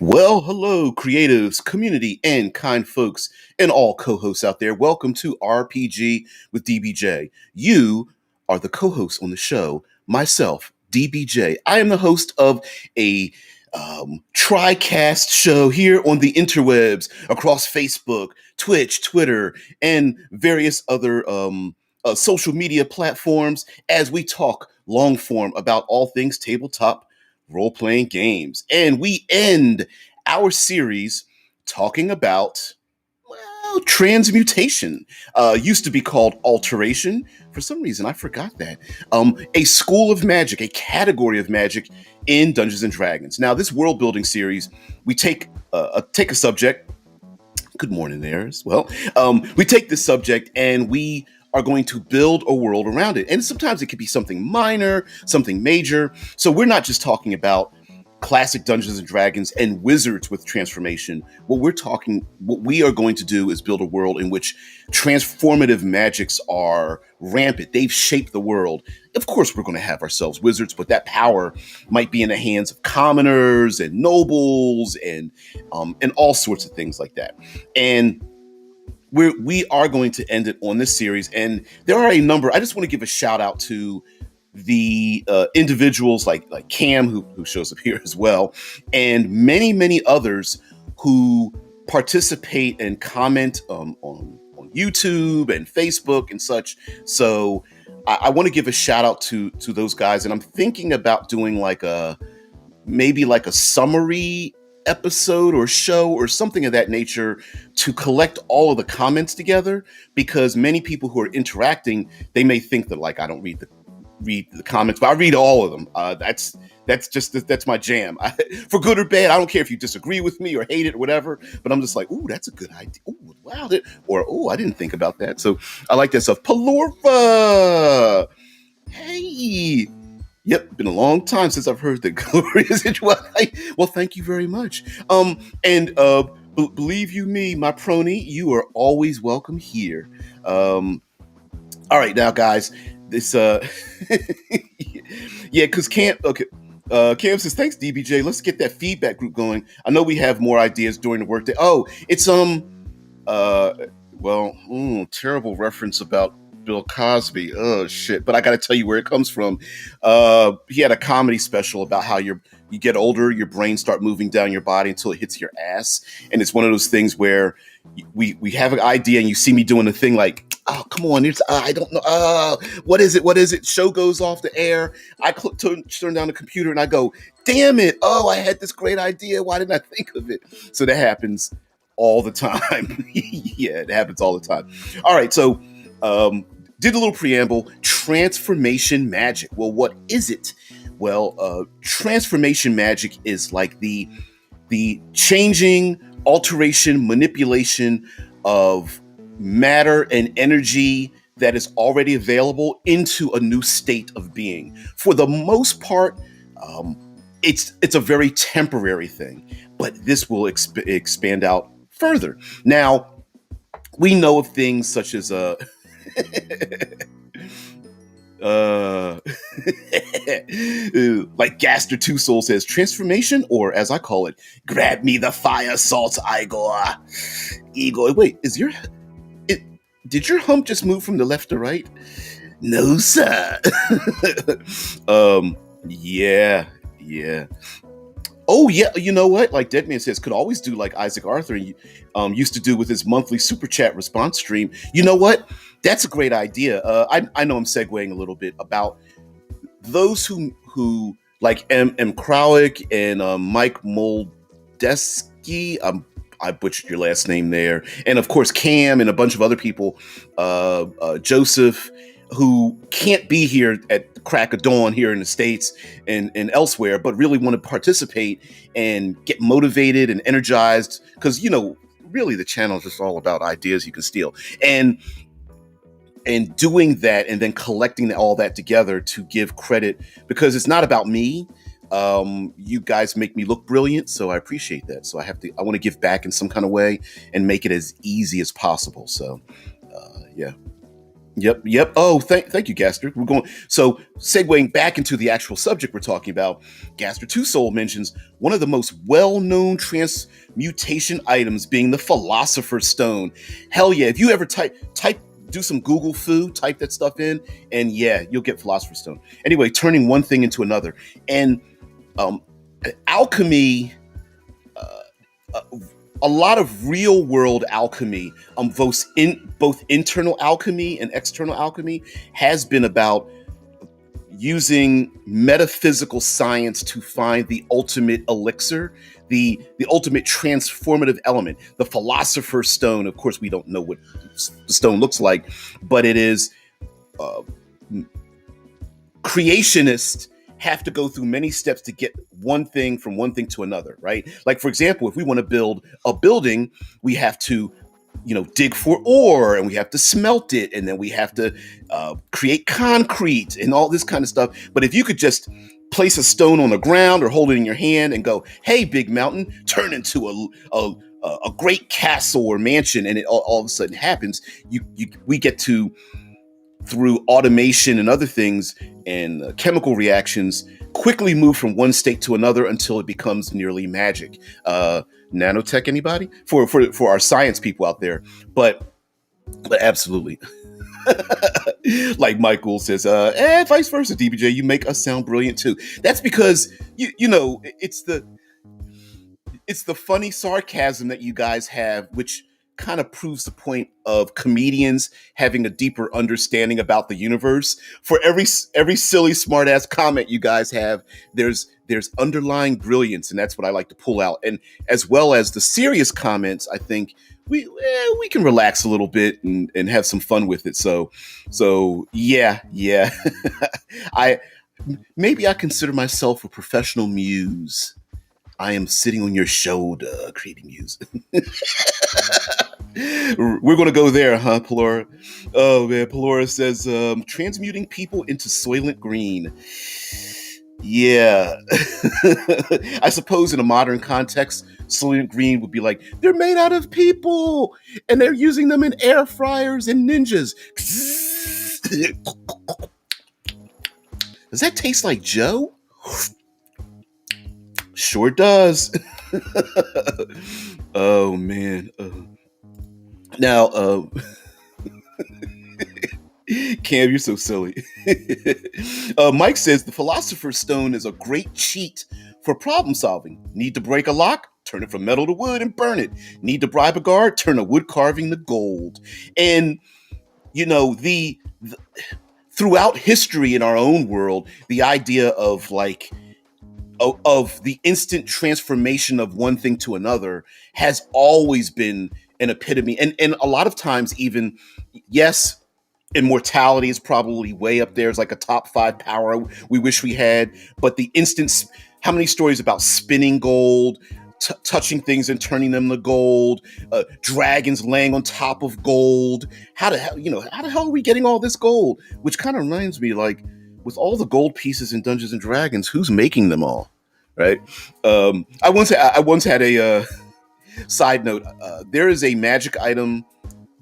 Well, hello, creatives, community, and kind folks, and all co hosts out there. Welcome to RPG with DBJ. You are the co host on the show, myself, DBJ. I am the host of a TriCast show here on the interwebs across Facebook, Twitch, Twitter, and various other social media platforms as we talk long form about all things tabletop role playing games. And we end our series talking about, well, transmutation. Used to be called alteration. For some reason, I forgot that. A school of magic, a category of magic in Dungeons and Dragons. Now, this world building series, we take a subject. Good morning there as well. We take this subject and we are going to build a world around it. And sometimes it could be something minor, something major. So we're not just talking about classic Dungeons and Dragons and wizards with transformation. What we are going to do is build a world in which transformative magics are rampant. They've shaped the world. Of course, we're going to have ourselves wizards, but that power might be in the hands of commoners and nobles and all sorts of things like that. And we are going to end it on this series, and there are a number. I just want to give a shout out to the individuals like Cam, who shows up here as well, and many others who participate and comment on YouTube and Facebook and such. So I want to give a shout out to those guys, and I'm thinking about doing maybe like a summary episode or show or something of that nature to collect all of the comments together, because many people who are interacting, they may think that I don't read the comments, but I read all of them. That's my jam. For good or bad, I don't care if you disagree with me or hate it or whatever, but I'm just like, ooh, that's a good idea. Ooh, wow. I didn't think about that. So I like that stuff. Palorfa! Hey! Yep, been a long time since I've heard the glorious intro. Well, thank you very much. Believe you me, my prony, you are always welcome here. All right, now, guys, this yeah, because Cam says, thanks, DBJ. Let's get that feedback group going. I know we have more ideas during the workday. Oh, it's terrible reference about Bill Cosby. Oh shit! But I got to tell you where it comes from. He had a comedy special about how you get older, your brain start moving down your body until it hits your ass, and it's one of those things where we have an idea, and you see me doing a thing like, oh, come on, I don't know. What is it? Show goes off the air. I turn down the computer and I go, damn it! Oh, I had this great idea. Why didn't I think of it? So that happens all the time. Yeah, it happens all the time. All right, so. Did a little preamble. Transformation magic. Well, what is it? Well, transformation magic is like the changing, alteration, manipulation of matter and energy that is already available into a new state of being. For the most part, it's a very temporary thing, but this will expand out further. Now, we know of things such as like Gaster Two Soul says, transformation, or as I call it, grab me the fire salt, Igor. Wait, did your hump just move from the left to right? No, sir. Yeah. Oh yeah, you know what? Like Deadman says, could always do like Isaac Arthur used to do with his monthly super chat response stream. You know what? That's a great idea. I know I'm segueing a little bit about those who like M. Krawick and Mike Moldeski. I butchered your last name there, and of course Cam and a bunch of other people, Joseph, who can't be here at the crack of dawn here in the States and elsewhere, but really want to participate and get motivated and energized, because really the channel is just all about ideas you can steal, and doing that and then collecting all that together to give credit, because it's not about me. You guys make me look brilliant, so I appreciate that. So I want to give back in some kind of way and make it as easy as possible. So yeah. Yep. Oh, thank you, Gaster. We're going so segueing back into the actual subject we're talking about. Gaster Two Soul mentions one of the most well-known transmutation items being the Philosopher's Stone. Hell yeah! If you ever do some Google foo, type that stuff in, and yeah, you'll get Philosopher's Stone. Anyway, turning one thing into another, and um, alchemy. Uh, a lot of real world alchemy, both internal alchemy and external alchemy, has been about using metaphysical science to find the ultimate elixir, the ultimate transformative element. The Philosopher's Stone, of course, we don't know what the stone looks like, but it is uh, creationists have to go through many steps to get one thing from one thing to another, right? Like, for example, if we want to build a building, we have to, dig for ore, and we have to smelt it, and then we have to create concrete and all this kind of stuff. But if you could just place a stone on the ground or hold it in your hand and go, "Hey, big mountain, turn into a great castle or mansion," and it all of a sudden happens. We get to, through automation and other things and chemical reactions, quickly move from one state to another until it becomes nearly magic. Nanotech, anybody? For our science people out there, but absolutely. Like Michael says, vice versa, DBJ, you make us sound brilliant too. That's because it's the funny sarcasm that you guys have, which kind of proves the point of comedians having a deeper understanding about the universe. For every silly smart ass comment you guys have, there's underlying brilliance, and that's what I like to pull out. And as well as the serious comments, I think we can relax a little bit and have some fun with it. So yeah. I maybe I consider myself a professional muse. I am sitting on your shoulder, creating music. We're going to go there, huh, Pelora? Oh, man. Pelora says, transmuting people into Soylent Green. Yeah. I suppose in a modern context, Soylent Green would be like, they're made out of people, and they're using them in air fryers and ninjas. Does that taste like Joe? Sure does. Oh, man. Now, Cam, you're so silly. Mike says the Philosopher's Stone is a great cheat for problem solving. Need to break a lock? Turn it from metal to wood and burn it. Need to bribe a guard? Turn a wood carving to gold. And, the throughout history in our own world, the idea of of the instant transformation of one thing to another has always been an epitome. And a lot of times, even, yes, immortality is probably way up there as like a top 5 power we wish we had. But the instance, how many stories about spinning gold, touching things and turning them to gold, dragons laying on top of gold. How the hell are we getting all this gold? Which kind of reminds me, like, with all the gold pieces in Dungeons and Dragons, who's making them all? Right? I once had a side note. There is a magic item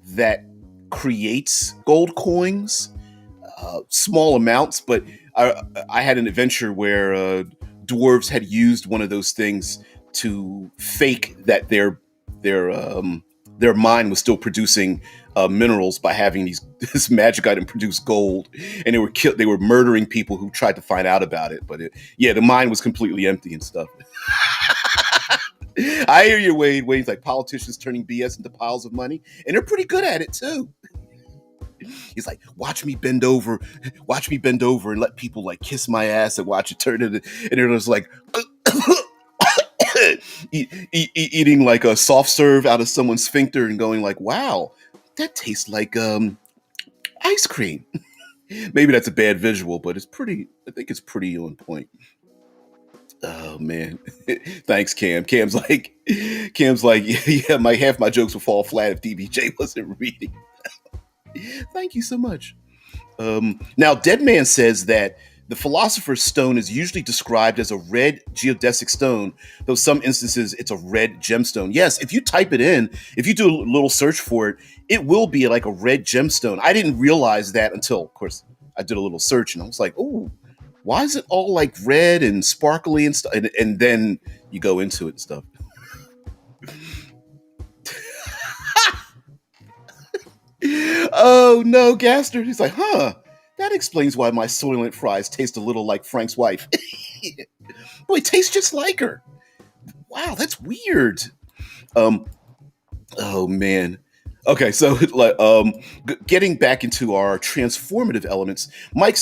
that creates gold coins, small amounts, but I had an adventure where dwarves had used one of those things to fake that their mine was still producing minerals by having this magic item produce gold, and they were murdering people who tried to find out about it. But the mine was completely empty and stuff. I hear you, Wade. Wade's like, politicians turning BS into piles of money, and they're pretty good at it too. He's like, watch me bend over and let people like kiss my ass and watch it turn into, and they're just like eating like a soft serve out of someone's sphincter and going like, wow, that tastes like ice cream. Maybe that's a bad visual, but I think it's pretty on point. Oh man. Thanks, Cam. Cam's like, yeah, half my jokes would fall flat if DBJ wasn't reading. Thank you so much. Now, Deadman says that The Philosopher's Stone is usually described as a red geodesic stone, though some instances it's a red gemstone. Yes, if you type it in, if you do a little search for it, it will be like a red gemstone. I didn't realize that until, of course, I did a little search and I was like, oh, why is it all like red and sparkly and stuff? And then you go into it and stuff. Oh no, Gaster. He's like, huh, that explains why my Soylent fries taste a little like Frank's wife. Boy, it tastes just like her. Wow, that's weird. Um, oh man. Okay, so like getting back into our transformative elements, Mike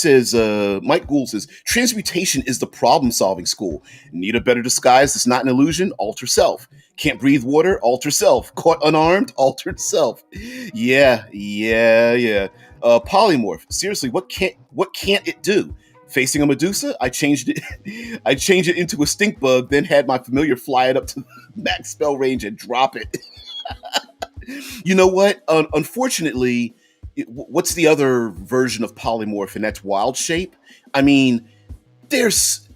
Gould says, transmutation is the problem-solving school. Need a better disguise that's not an illusion? Alter self. Can't breathe water? Alter self. Caught unarmed? Altered self. Yeah. Polymorph. Seriously, what can't it do? Facing a medusa, I changed it. I changed it into a stink bug, then had my familiar fly it up to max spell range and drop it. You know what? Unfortunately, what's the other version of polymorph, and that's wild shape? I mean, there's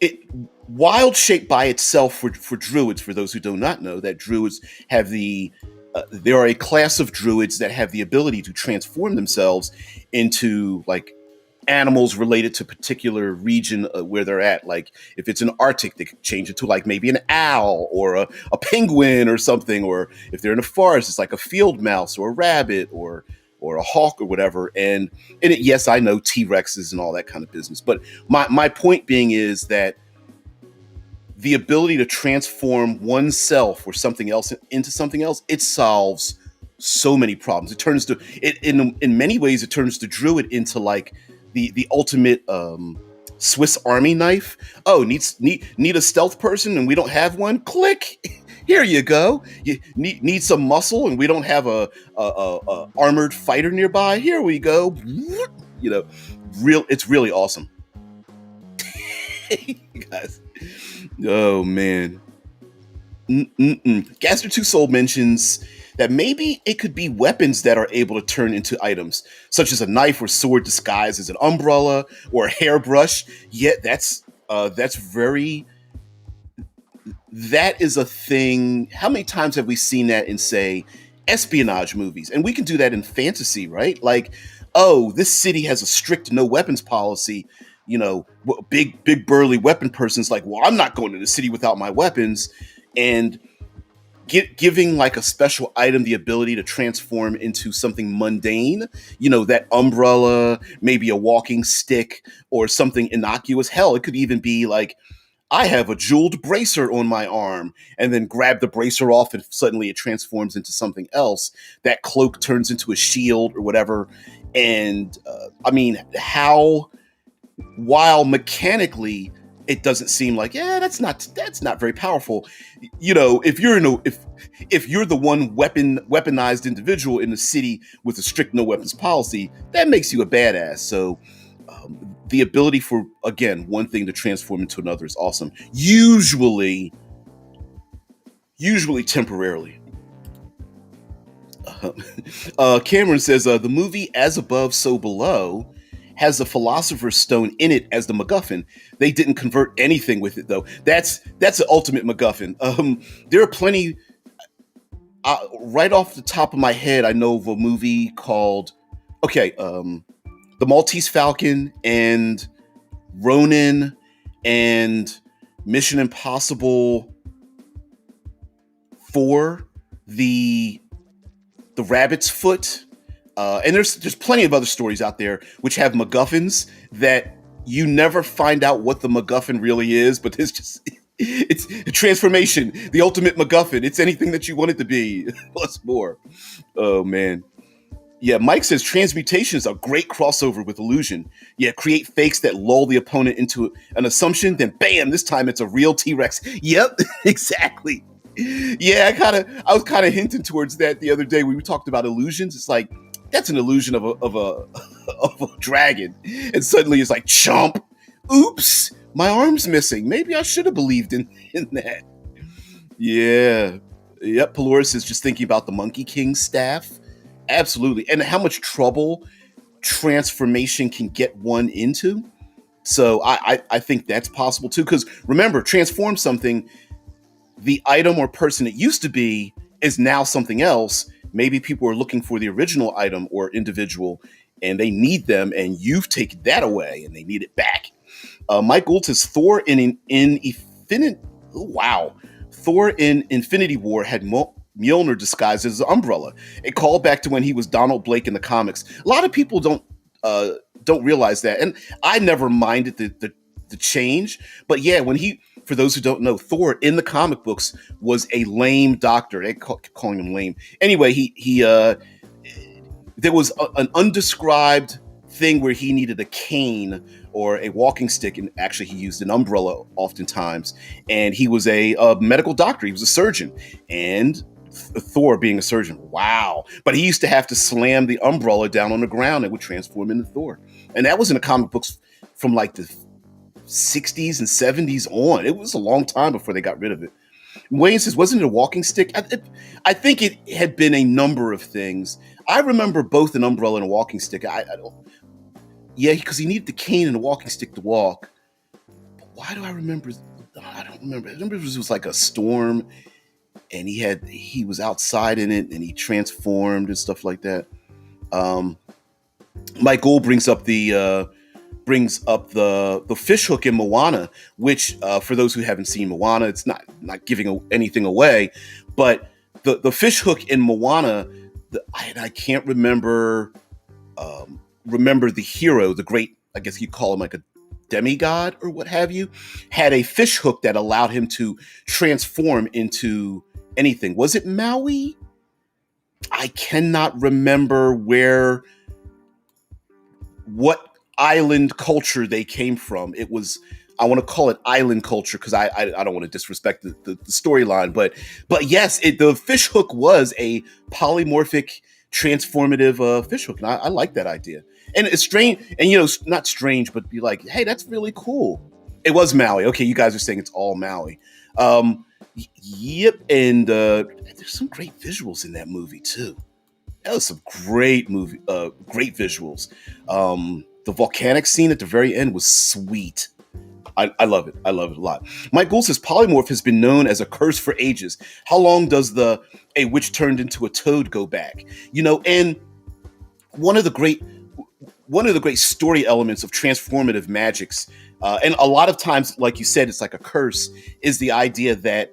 it wild shape by itself for druids. For those who do not know, that druids have there are a class of druids that have the ability to transform themselves into like animals related to particular region where they're at. Like if it's an Arctic, they could change it to like maybe an owl or a penguin or something. Or if they're in a forest, it's like a field mouse or a rabbit or a hawk or whatever. And yes, I know T-Rexes and all that kind of business. But my point being is that the ability to transform oneself or something else into something else, it solves so many problems. It turns to it in many ways. It turns the druid into like the ultimate Swiss Army knife. Oh, need a stealth person and we don't have one. Click. Here you go. You need some muscle and we don't have a armored fighter nearby. Here we go. You know, it's really awesome. You guys. Oh man. Gaster Two Soul mentions that maybe it could be weapons that are able to turn into items, such as a knife or sword disguised as an umbrella or a hairbrush. Yet that is a thing. How many times have we seen that in, say, espionage movies? And we can do that in fantasy, right? Like, oh, this city has a strict no weapons policy. You know, big burly weapon person's like, well, I'm not going to the city without my weapons. And giving like a special item the ability to transform into something mundane, you know, that umbrella, maybe a walking stick or something innocuous. Hell, it could even be like, I have a jeweled bracer on my arm, and then grab the bracer off and suddenly it transforms into something else. That cloak turns into a shield or whatever. And I mean, while mechanically it doesn't seem like, yeah, that's not very powerful. You know, if you're if you're the one weaponized individual in the city with a strict no weapons policy, that makes you a badass. So the ability for, again, one thing to transform into another is awesome. Usually temporarily. Cameron says the movie As Above, So Below has the Philosopher's Stone in it as the MacGuffin. They didn't convert anything with it though. That's the ultimate MacGuffin. There are plenty. Right off the top of my head, I know of a movie called The Maltese Falcon and Ronin and Mission Impossible 4, the Rabbit's Foot. And there's plenty of other stories out there which have MacGuffins that you never find out what the MacGuffin really is, but it's a transformation, the ultimate MacGuffin. It's anything that you want it to be, plus more. Oh man. Yeah, Mike says transmutation is a great crossover with illusion. Yeah, create fakes that lull the opponent into an assumption, then bam, this time it's a real T-Rex. Yep, exactly. Yeah, I was kind of hinting towards that the other day when we talked about illusions. It's like, that's an illusion of a dragon, and suddenly it's like, chomp. Oops, my arm's missing. Maybe I should have believed in that. Yeah. Yep, Paloris is just thinking about the Monkey King staff. Absolutely. And how much trouble transformation can get one into. So I think that's possible too. Because remember, transform something, the item or person it used to be is now something else. Maybe people are looking for the original item or individual and they need them, and you've taken that away and they need it back. Mike Gould says Thor in Infinite. Wow, Thor in Infinity War had Mjolnir disguised as an umbrella. It called back to when he was Donald Blake in the comics. A lot of people don't realize that, and I never minded the change. But yeah, when he, for those who don't know, Thor in the comic books was a lame doctor. They calling him lame. Anyway, he there was an undescribed thing where he needed a cane or a walking stick, and actually he used an umbrella oftentimes. And he was a medical doctor. He was a surgeon, and Thor being a surgeon, wow. But he used to have to slam the umbrella down on the ground and would transform into Thor. And that was in the comic books from like the 60s and 70s on. It was a long time before they got rid of it. Wayne says, wasn't it a walking stick? I think it had been a number of things. I remember both an umbrella and a walking stick. I don't. Yeah, because he needed the cane and the walking stick to walk. But why do I remember? I don't remember. I remember it was like a storm, and he was outside in it, and he transformed and stuff like that. Mike Gould brings up the fish hook in Moana, which for those who haven't seen Moana, it's not giving anything away, but the fish hook in Moana, I can't remember the hero, the great, I guess you'd call him like a demigod or what have you, had a fish hook that allowed him to transform into anything. Was it Maui? I cannot remember what island culture they came from. It was, I want to call it island culture because I don't want to disrespect the storyline, but yes, the fish hook was a polymorphic transformative fish hook, and I like that idea. And it's strange, and not strange, but be like, hey, that's really cool. It was Maui. Okay, you guys are saying it's all Maui. Yep, and there's some great visuals in that movie too. That was some great visuals. The volcanic scene at the very end was sweet. I love it. I love it a lot. Mike Gould says polymorph has been known as a curse for ages. How long does a witch turned into a toad go back? And one of the great story elements of transformative magics, and a lot of times, like you said, it's like a curse, is the idea that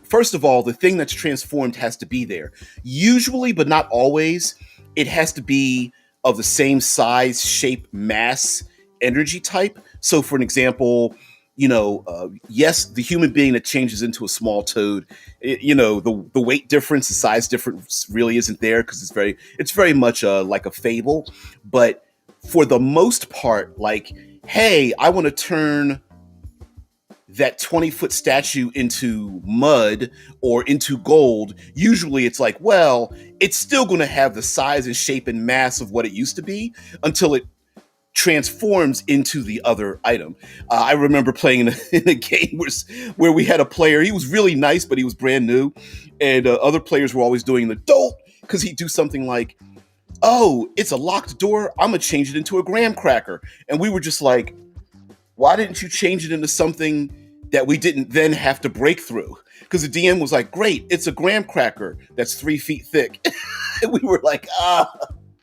first of all, the thing that's transformed has to be there. Usually, but not always, it has to be of the same size, shape, mass, energy type. So for an example, yes, the human being that changes into a small toad, the weight difference, the size difference really isn't there because it's very much like a fable. But for the most part, like, hey, I want to turn that 20-foot statue into mud or into gold. Usually it's like, well, it's still going to have the size and shape and mass of what it used to be until it transforms into the other item. I remember playing in a game where we had a player. He was really nice, but he was brand new, and other players were always doing the dope because he'd do something like, "Oh, it's a locked door. I'm gonna change it into a graham cracker," and we were just like, "Why didn't you change it into something that we didn't then have to break through?" Because the DM was like, "Great, it's a graham cracker that's 3 feet thick," and we were like, "Ah."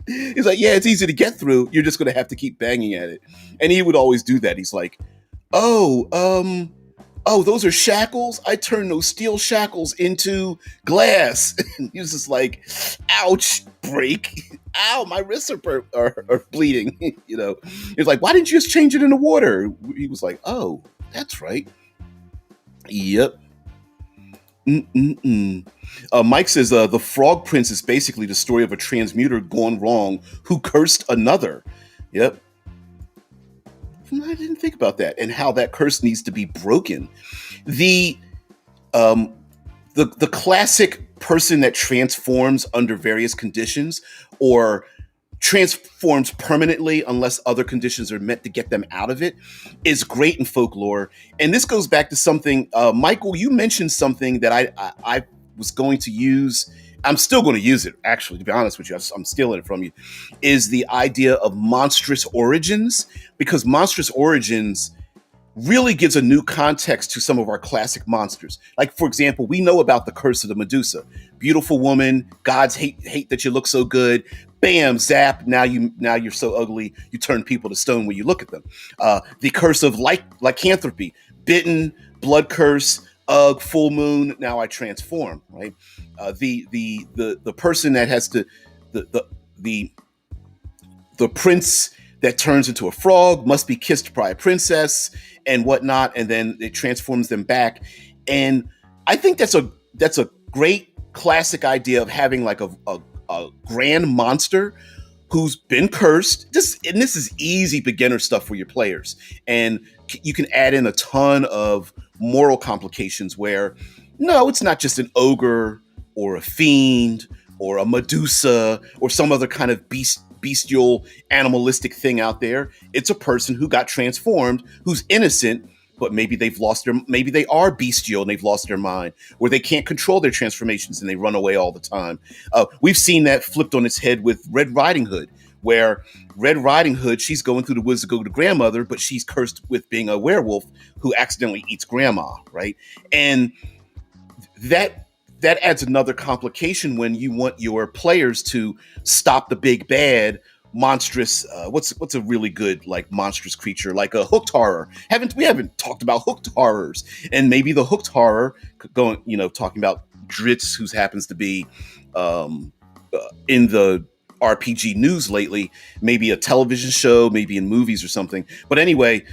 He's like, yeah, it's easy to get through. You're just going to have to keep banging at it. And he would always do that. He's like, oh, those are shackles. I turned those steel shackles into glass. And he was just like, ouch, break. Ow, my wrists are bleeding. He's like, why didn't you just change it into water? He was like, oh, that's right. Yep. Mike says the Frog Prince is basically the story of a transmuter gone wrong who cursed another. Yep. I didn't think about that and how that curse needs to be broken. The classic person that transforms under various conditions or transforms permanently unless other conditions are met to get them out of it is great in folklore. And this goes back to something, Michael, you mentioned something that I was going to use. I'm still going to use it, actually, to be honest with you. I'm stealing it from you, is the idea of monstrous origins, because monstrous origins really gives a new context to some of our classic monsters. Like, for example, we know about the curse of the Medusa. Beautiful woman, gods hate that you look so good. Bam, zap! Now you're so ugly you turn people to stone when you look at them. The curse of lycanthropy, bitten, blood curse, ugh, full moon. Now I transform. Right. The person that has to the the prince that turns into a frog must be kissed by a princess and whatnot, and then it transforms them back. And I think that's a great classic idea of having like a grand monster who's been cursed. This is easy beginner stuff for your players, and you can add in a ton of moral complications where no, it's not just an ogre or a fiend or a medusa or some other kind of bestial animalistic thing out there. It's a person who got transformed, who's innocent, but maybe maybe they are bestial and they've lost their mind, or they can't control their transformations and they run away all the time. We've seen that flipped on its head with Red Riding Hood, where Red Riding Hood, she's going through the woods to go to grandmother, but she's cursed with being a werewolf who accidentally eats grandma, right? And that adds another complication when you want your players to stop the big bad monstrous. What's a really good like monstrous creature, like a hooked horror? We haven't talked about hooked horrors, and maybe the hooked horror going, talking about Dritz, who happens to be in the RPG news lately, maybe a television show, maybe in movies or something. But anyway,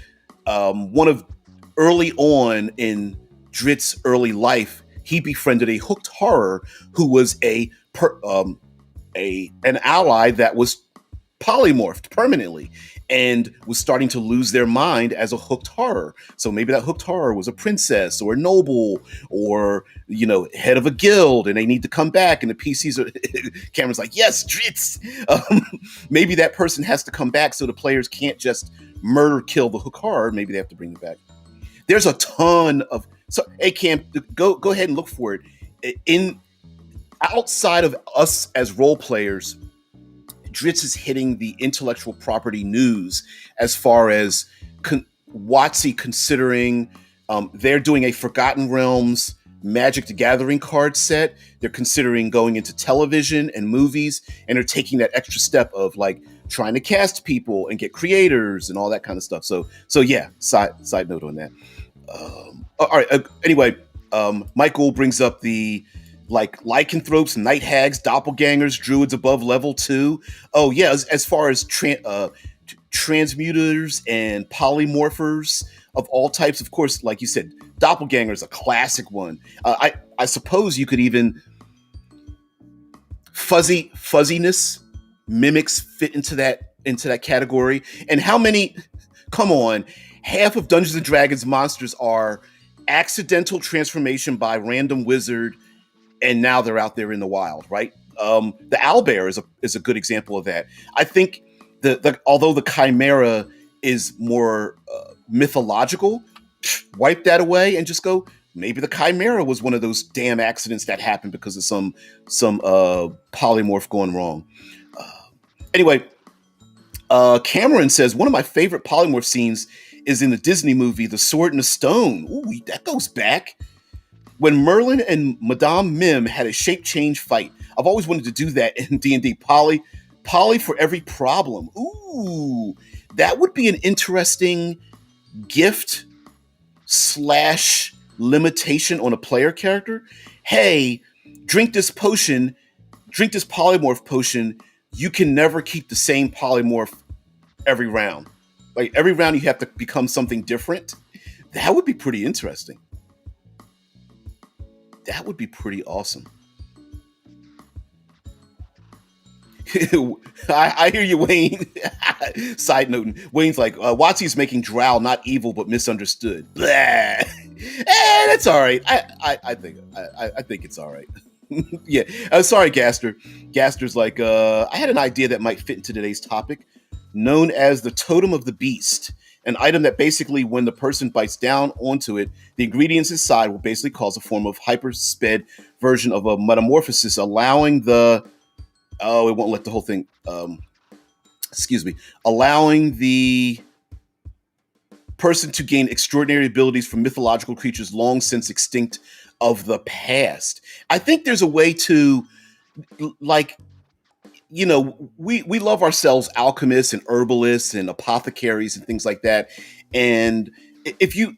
one of early on in Dritz's early life, he befriended a hooked horror who was an ally that was polymorphed permanently and was starting to lose their mind as a hooked horror. So maybe that hooked horror was a princess or a noble or, head of a guild, and they need to come back. And the PCs Cameron's like, yes, Dritz. Maybe that person has to come back so the players can't just kill the hooked horror. Maybe they have to bring it back. There's a ton of, so hey Cam, go ahead and look for it. Outside of us as role players, Dritz is hitting the intellectual property news as far as WotC considering they're doing a Forgotten Realms Magic the Gathering card set. They're considering going into television and movies, and they're taking that extra step of like trying to cast people and get creators and all that kind of stuff. So yeah, side note on that. All right. Anyway, Michael brings up the lycanthropes, night hags, doppelgangers, druids above level 2. Oh yeah, as far as transmuters and polymorphers of all types, of course, like you said, doppelganger is a classic one. I suppose you could even fuzziness mimics fit into that category. And how many? Come on, half of Dungeons and Dragons monsters are accidental transformation by random wizard, and now they're out there in the wild, right? The owlbear is a good example of that. I think although the chimera is more mythological, wipe that away and just go, maybe the chimera was one of those damn accidents that happened because of some polymorph going wrong. Anyway, Cameron says, one of my favorite polymorph scenes is in the Disney movie The Sword and the Stone. Ooh, that goes back. When Merlin and Madame Mim had a shape change fight. I've always wanted to do that in D&D. Poly for every problem. Ooh, that would be an interesting gift / limitation on a player character. Hey, drink this polymorph potion. You can never keep the same polymorph every round. Like every round you have to become something different. That would be pretty interesting. That would be pretty awesome. I hear you, Wayne. Side note, Wayne's like, WotC's making Drow not evil but misunderstood. Blah. That's all right. I think it's all right. Yeah. Sorry, Gaster. Gaster's like, I had an idea that might fit into today's topic, known as the Totem of the Beast. an item that basically, when the person bites down onto it, the ingredients inside will basically cause a form of hypersped version of a metamorphosis, allowing the it won't let the whole thing. Excuse me, allowing the person to gain extraordinary abilities from mythological creatures long since extinct of the past. I think there's a way to, like, we love ourselves alchemists and herbalists and apothecaries and things like that. And if you,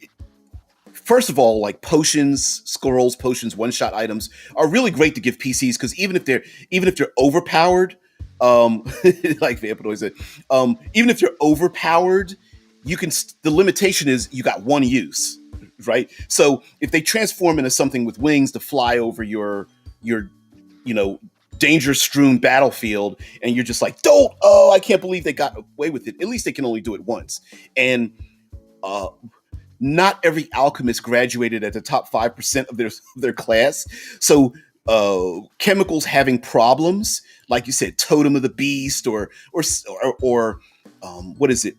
first of all, like potions, scrolls, potions, one-shot items are really great to give PCs, because even if they're overpowered, like Vampanoid said, even if they're overpowered, the limitation is you got one use, right? So if they transform into something with wings to fly over your you know danger strewn battlefield, and you're just like, don't, oh, I can't believe they got away with it. At least they can only do it once. And uh not every alchemist graduated at the top 5% of their class. So chemicals having problems, like you said, totem of the beast, or what is it?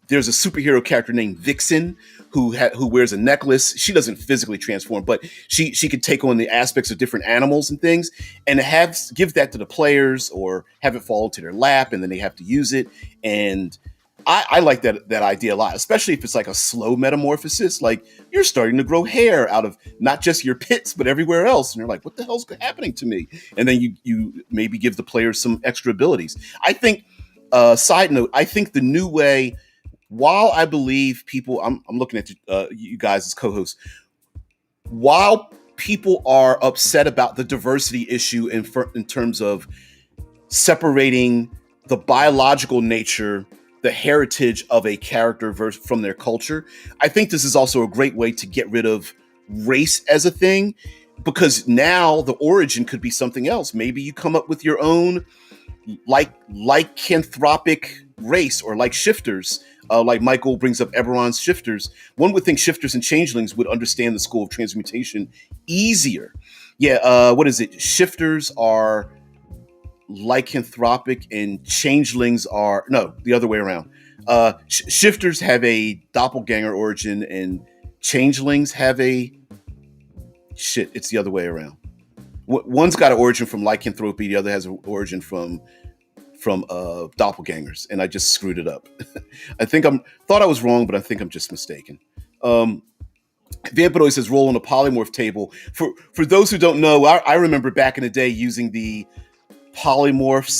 There's a superhero character named Vixen who wears a necklace. She doesn't physically transform, but she could take on the aspects of different animals and things, and give that to the players, or have it fall into their lap, and then they have to use it. And I like that idea a lot, especially if it's like a slow metamorphosis. Like, you're starting to grow hair out of not just your pits, but everywhere else. And you're like, what the hell's happening to me? And then you maybe give the players some extra abilities. I think, side note, I think the new way, while I believe people, I'm looking at you guys as co-hosts, while people are upset about the diversity issue in terms of separating the biological nature, the heritage of a character from their culture, I think this is also a great way to get rid of race as a thing, because now the origin could be something else. Maybe you come up with your own lycanthropic race, or like shifters. Like Michael brings up Eberron's shifters. One would think shifters and changelings would understand the school of transmutation easier. Yeah, what is it? Shifters are lycanthropic, and changelings are, no, the other way around. Shifters have a doppelganger origin, and changelings have it's the other way around. One's got an origin from lycanthropy, the other has an origin from doppelgangers, and I just screwed it up. Thought I was wrong, but I think I'm just mistaken. Vampanoid says roll on a polymorph table. For those who don't know, I remember back in the day using the polymorph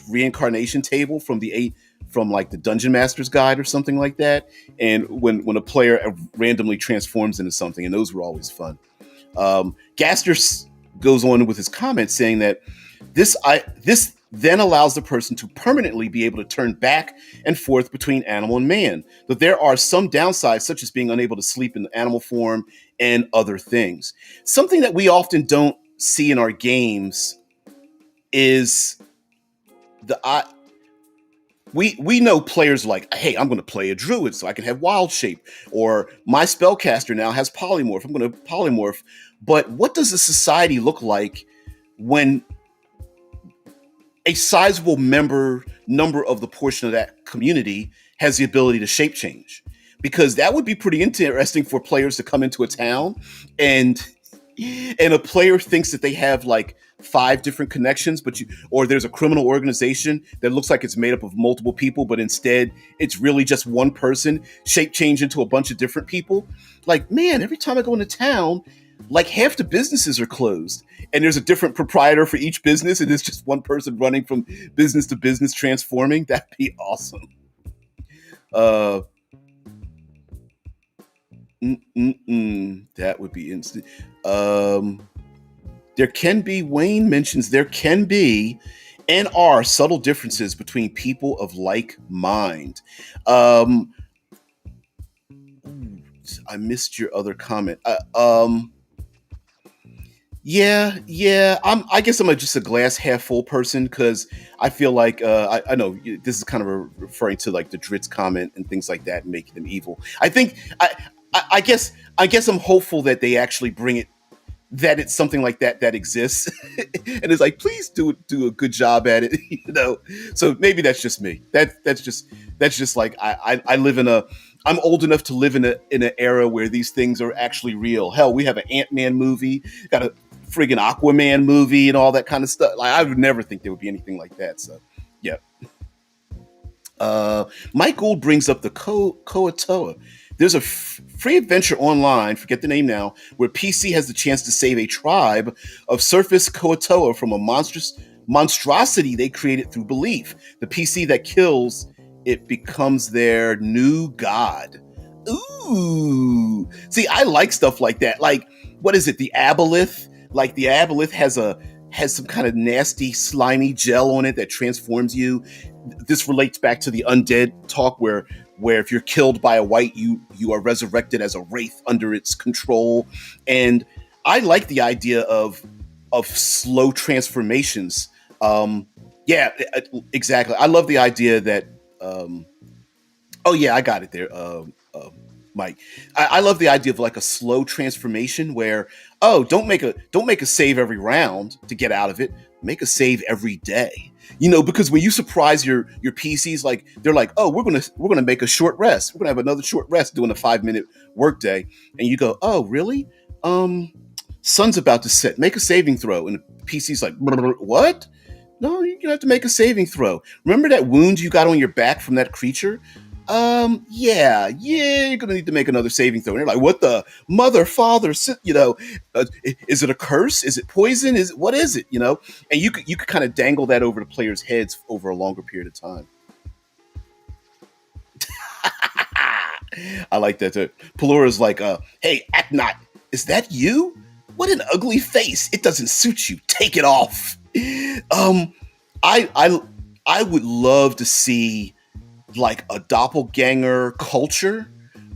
/ reincarnation table from like the Dungeon Master's Guide or something like that. And when a player randomly transforms into something, and those were always fun. Gaster goes on with his comment saying that this then allows the person to permanently be able to turn back and forth between animal and man. But there are some downsides, such as being unable to sleep in animal form and other things. Something that we often don't see in our games is we know players like, hey, I'm going to play a druid so I can have wild shape, or my spellcaster now has polymorph, I'm going to polymorph. But what does a society look like when a sizable number of the portion of that community has the ability to shape change? Because that would be pretty interesting for players to come into a town, and a player thinks that they have like 5 different connections, or there's a criminal organization that looks like it's made up of multiple people, but instead it's really just one person shape change into a bunch of different people. Like, man, every time I go into town, like half the businesses are closed, and there's a different proprietor for each business, and it's just one person running from business to business transforming. That'd be awesome. That would be instant. There can be, Wayne mentions, there can be and are subtle differences between people of like mind. I missed your other comment. Yeah. I guess I'm just a glass half full person, because I feel like I know this is kind of referring to like the Dritz comment and things like that, and making them evil. I think I guess I'm hopeful that they actually bring it. that it's something like that exists, and it's like, please do a good job at it, So maybe that's just me. That's just like I live in a. I'm old enough to live in an era where these things are actually real. Hell, we have an Ant-Man movie, got a friggin' Aquaman movie, and all that kind of stuff. Like, I would never think there would be anything like that. So, yeah. Mike Gould brings up the Koatoa. There's a free adventure online, forget the name now, where PC has the chance to save a tribe of surface Koatoa from a monstrosity they created through belief. The PC that kills it becomes their new god. Ooh. See, I like stuff like that. Like, what is it? The aboleth? Like, the aboleth has some kind of nasty, slimy gel on it that transforms you. This relates back to the undead talk where if you're killed by a white, you are resurrected as a wraith under its control. And I like the idea of slow transformations. Yeah, exactly. I love the idea that oh yeah, I got it there, Mike. I love the idea of like a slow transformation where, oh, don't make a save every round to get out of it. Make a save every day. Because when you surprise your PCs, like they're like, oh, we're gonna make a short rest. We're gonna have another short rest doing a 5-minute workday, and you go, oh, really? Sun's about to set. Make a saving throw, and the PC's like, what? No, you're gonna have to make a saving throw. Remember that wound you got on your back from that creature? Yeah, you're gonna need to make another saving throw. And you're like, what the mother, father, is it a curse? Is it poison? What is it? And you could kind of dangle that over the players' heads over a longer period of time. I like that too. Pelora's like, hey, act not. Is that you? What an ugly face. It doesn't suit you. Take it off. I would love to see like a doppelganger culture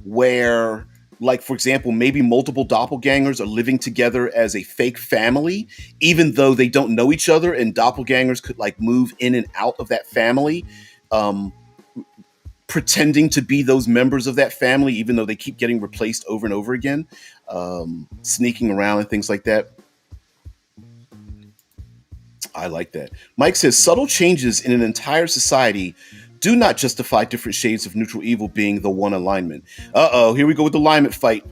where, like, for example, maybe multiple doppelgangers are living together as a fake family, even though they don't know each other, and doppelgangers could like move in and out of that family, pretending to be those members of that family, even though they keep getting replaced over and over again, sneaking around and things like that. I like that. Mike says subtle changes in an entire society do not justify different shades of neutral evil being the one alignment. Uh-oh, here we go with the alignment fight.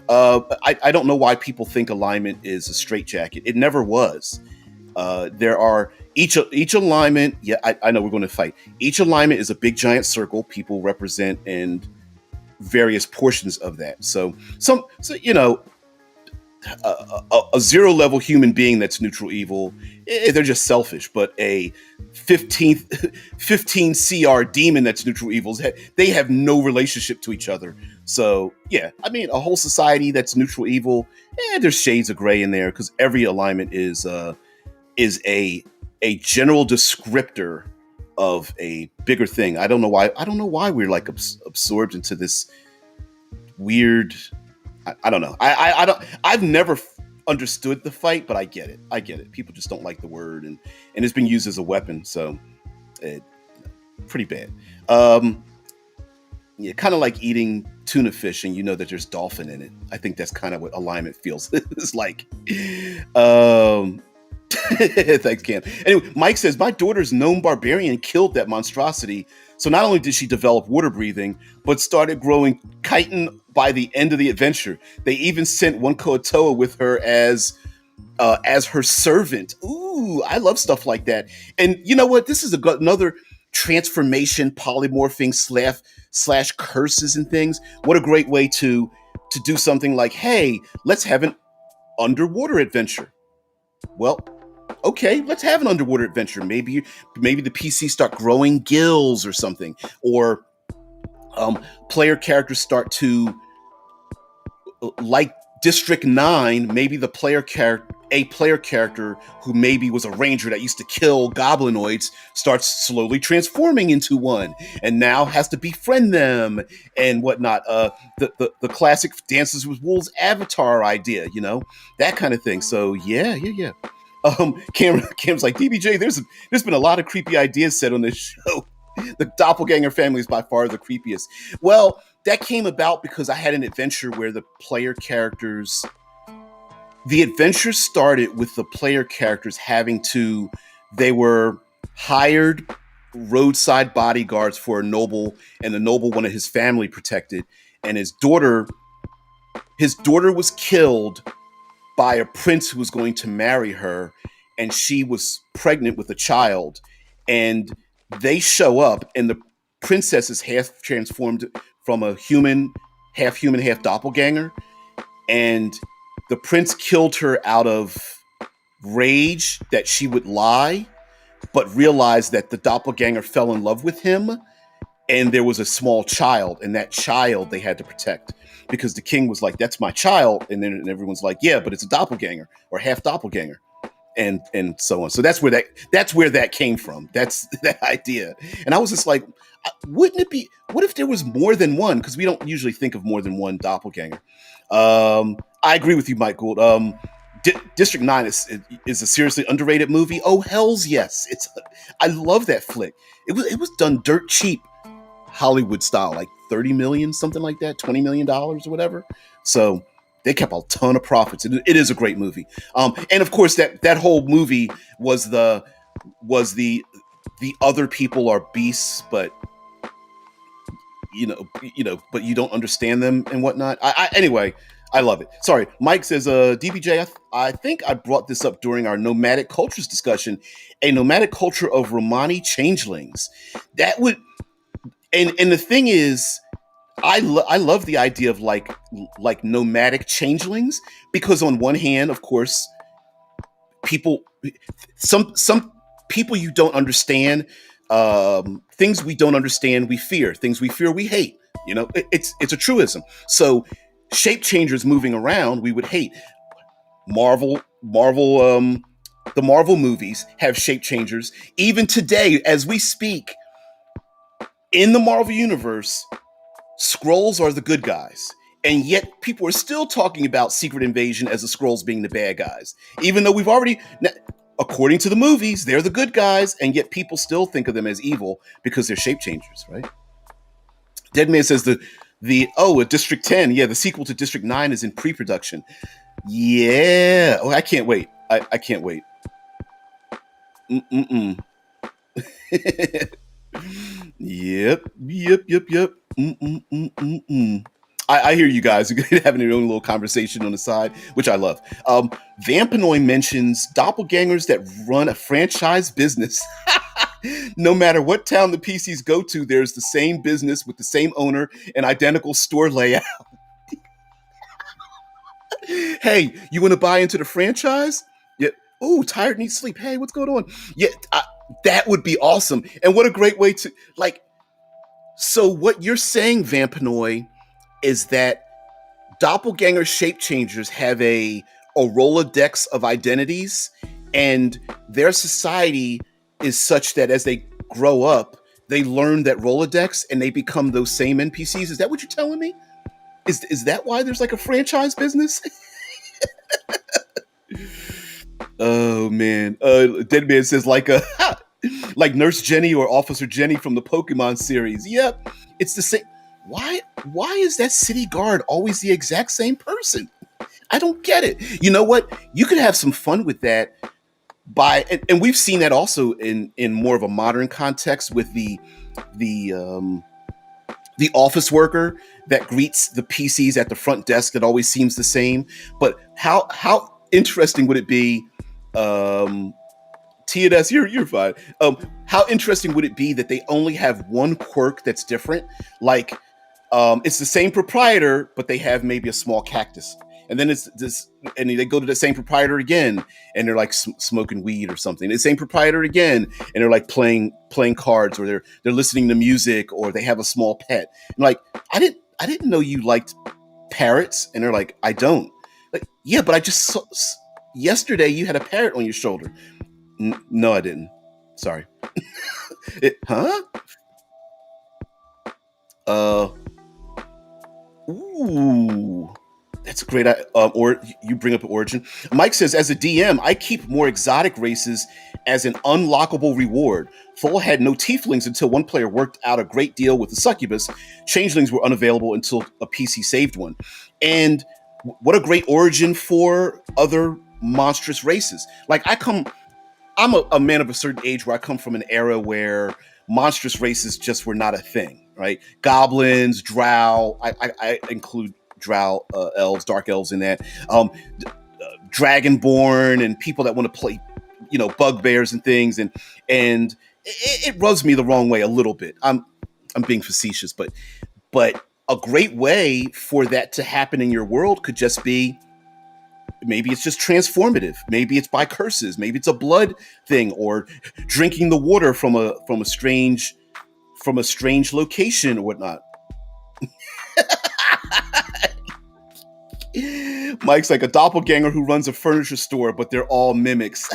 I don't know why people think alignment is a straitjacket. It never was. There are each alignment. Yeah, I know we're going to fight. Each alignment is a big giant circle. People represent and various portions of that. So a zero level human being that's neutral evil, they're just selfish. But a 15 CR demon that's neutral evil, they have no relationship to each other. So yeah, I mean, a whole society that's neutral evil, there's shades of gray in there because every alignment is a general descriptor of a bigger thing. I don't know why we're like absorbed into this weird. I don't know. I've never understood the fight, but I get it. People just don't like the word, and it's been used as a weapon, so pretty bad. Yeah, kind of like eating tuna fish, and you know that there's dolphin in it. I think that's kind of what alignment feels. It's like. Thanks, Cam. Anyway, Mike says, my daughter's gnome barbarian killed that monstrosity. So not only did she develop water breathing, but started growing chitin by the end of the adventure. They even sent one Koatoa with her as her servant. Ooh, I love stuff like that. And you know what? This is another transformation, polymorphing slash curses and things. What a great way to do something like, hey, let's have an underwater adventure. Well, okay, let's have an underwater adventure. Maybe the PC start growing gills or something, or player characters start to like District 9. Maybe a player character who maybe was a ranger that used to kill goblinoids starts slowly transforming into one, and now has to befriend them and whatnot. The classic Dances with Wolves avatar idea, that kind of thing. So yeah. Cam's like, DBJ, there's been a lot of creepy ideas said on this show. The doppelganger family is by far the creepiest. Well, that came about because I had an adventure where the player characters the adventure started with the player characters having to, they were hired roadside bodyguards for a noble, and the noble wanted his family protected, and his daughter was killed by a prince who was going to marry her, and she was pregnant with a child, and they show up, and the princess is half transformed from a human, half doppelganger, and the prince killed her out of rage that she would lie, but realized that the doppelganger fell in love with him, and there was a small child, and that child they had to protect because the king was like, "That's my child," and then everyone's like, "Yeah, but it's a doppelganger or half doppelganger," and so on. So that's where that came from. That's that idea, and I was just like, wouldn't it be? What if there was more than one? Because we don't usually think of more than one doppelganger. I agree with you, Mike Gould. District 9 is a seriously underrated movie. Oh hells yes! I love that flick. It was done dirt cheap, Hollywood style, like 30 million, something like that, $20 million or whatever. So they kept a ton of profits. It is a great movie. And of course that whole movie was the other people are beasts, but but you don't understand them and whatnot. Anyway, I love it. Sorry, Mike says, DBJ, I think I brought this up during our nomadic cultures discussion, a nomadic culture of Romani changelings. That would, and the thing is, I love the idea of like nomadic changelings, because on one hand, of course, people, some people you don't understand, things we don't understand we fear, things we fear we hate. It's a truism. So shape changers moving around we would hate. Marvel, the Marvel movies have shape changers. Even today as we speak, in the Marvel universe, Skrulls are the good guys, and yet people are still talking about Secret Invasion as the Skrulls being the bad guys, even though we've already, according to the movies, they're the good guys, and yet people still think of them as evil because they're shape changers, right? Deadman says a District 10, yeah, the sequel to District 9 is in pre-production. Yeah, I can't wait. I can't wait. Mm-mm-mm. Yep. Mm-mm-mm-mm-mm. I hear you guys having your own little conversation on the side, which I love. Vampanoy mentions doppelgangers that run a franchise business. No matter what town the PCs go to, there's the same business with the same owner and identical store layout. Hey, you want to buy into the franchise? Yeah. Oh, tired, need sleep. Hey, what's going on? Yeah, that would be awesome. And what a great way to, like. So what you're saying, Vampanoy, is that doppelganger shape changers have a Rolodex of identities, and their society is such that as they grow up, they learn that Rolodex and they become those same NPCs. Is that what you're telling me? Is that why there's like a franchise business? Oh man, Deadman says like Nurse Jenny or Officer Jenny from the Pokemon series. Yep, it's the same. Why is that city guard always the exact same person? I don't get it. You know what? You could have some fun with that and we've seen that also in more of a modern context with the the office worker that greets the PCs at the front desk that always seems the same. But how interesting would it be? TNS, you're fine. How interesting would it be that they only have one quirk that's different? Like, it's the same proprietor, but they have maybe a small cactus. And then it's this, and they go to the same proprietor again, and they're like smoking weed or something. The same proprietor again, and they're like playing cards, or they're listening to music, or they have a small pet. And like, I didn't know you liked parrots, and they're like, I don't. Like, yeah, but I just saw, yesterday you had a parrot on your shoulder. No, I didn't. Sorry. Huh? Ooh. That's a great, or you bring up an origin. Mike says, as a DM, I keep more exotic races as an unlockable reward. Thol had no tieflings until one player worked out a great deal with the succubus. Changelings were unavailable until a PC saved one. And what a great origin for other monstrous races. Like I'm a man of a certain age where I come from an era where monstrous races just were not a thing, right? Goblins, drow, I include drow elves, dark elves in that. Um, Dragonborn and people that want to play, bugbears and things, and it rubs me the wrong way a little bit. I'm being facetious, but a great way for that to happen in your world could just be, maybe it's just transformative, maybe it's by curses, maybe it's a blood thing, or drinking the water from a strange location or whatnot. Mike's like a doppelganger who runs a furniture store, but they're all mimics.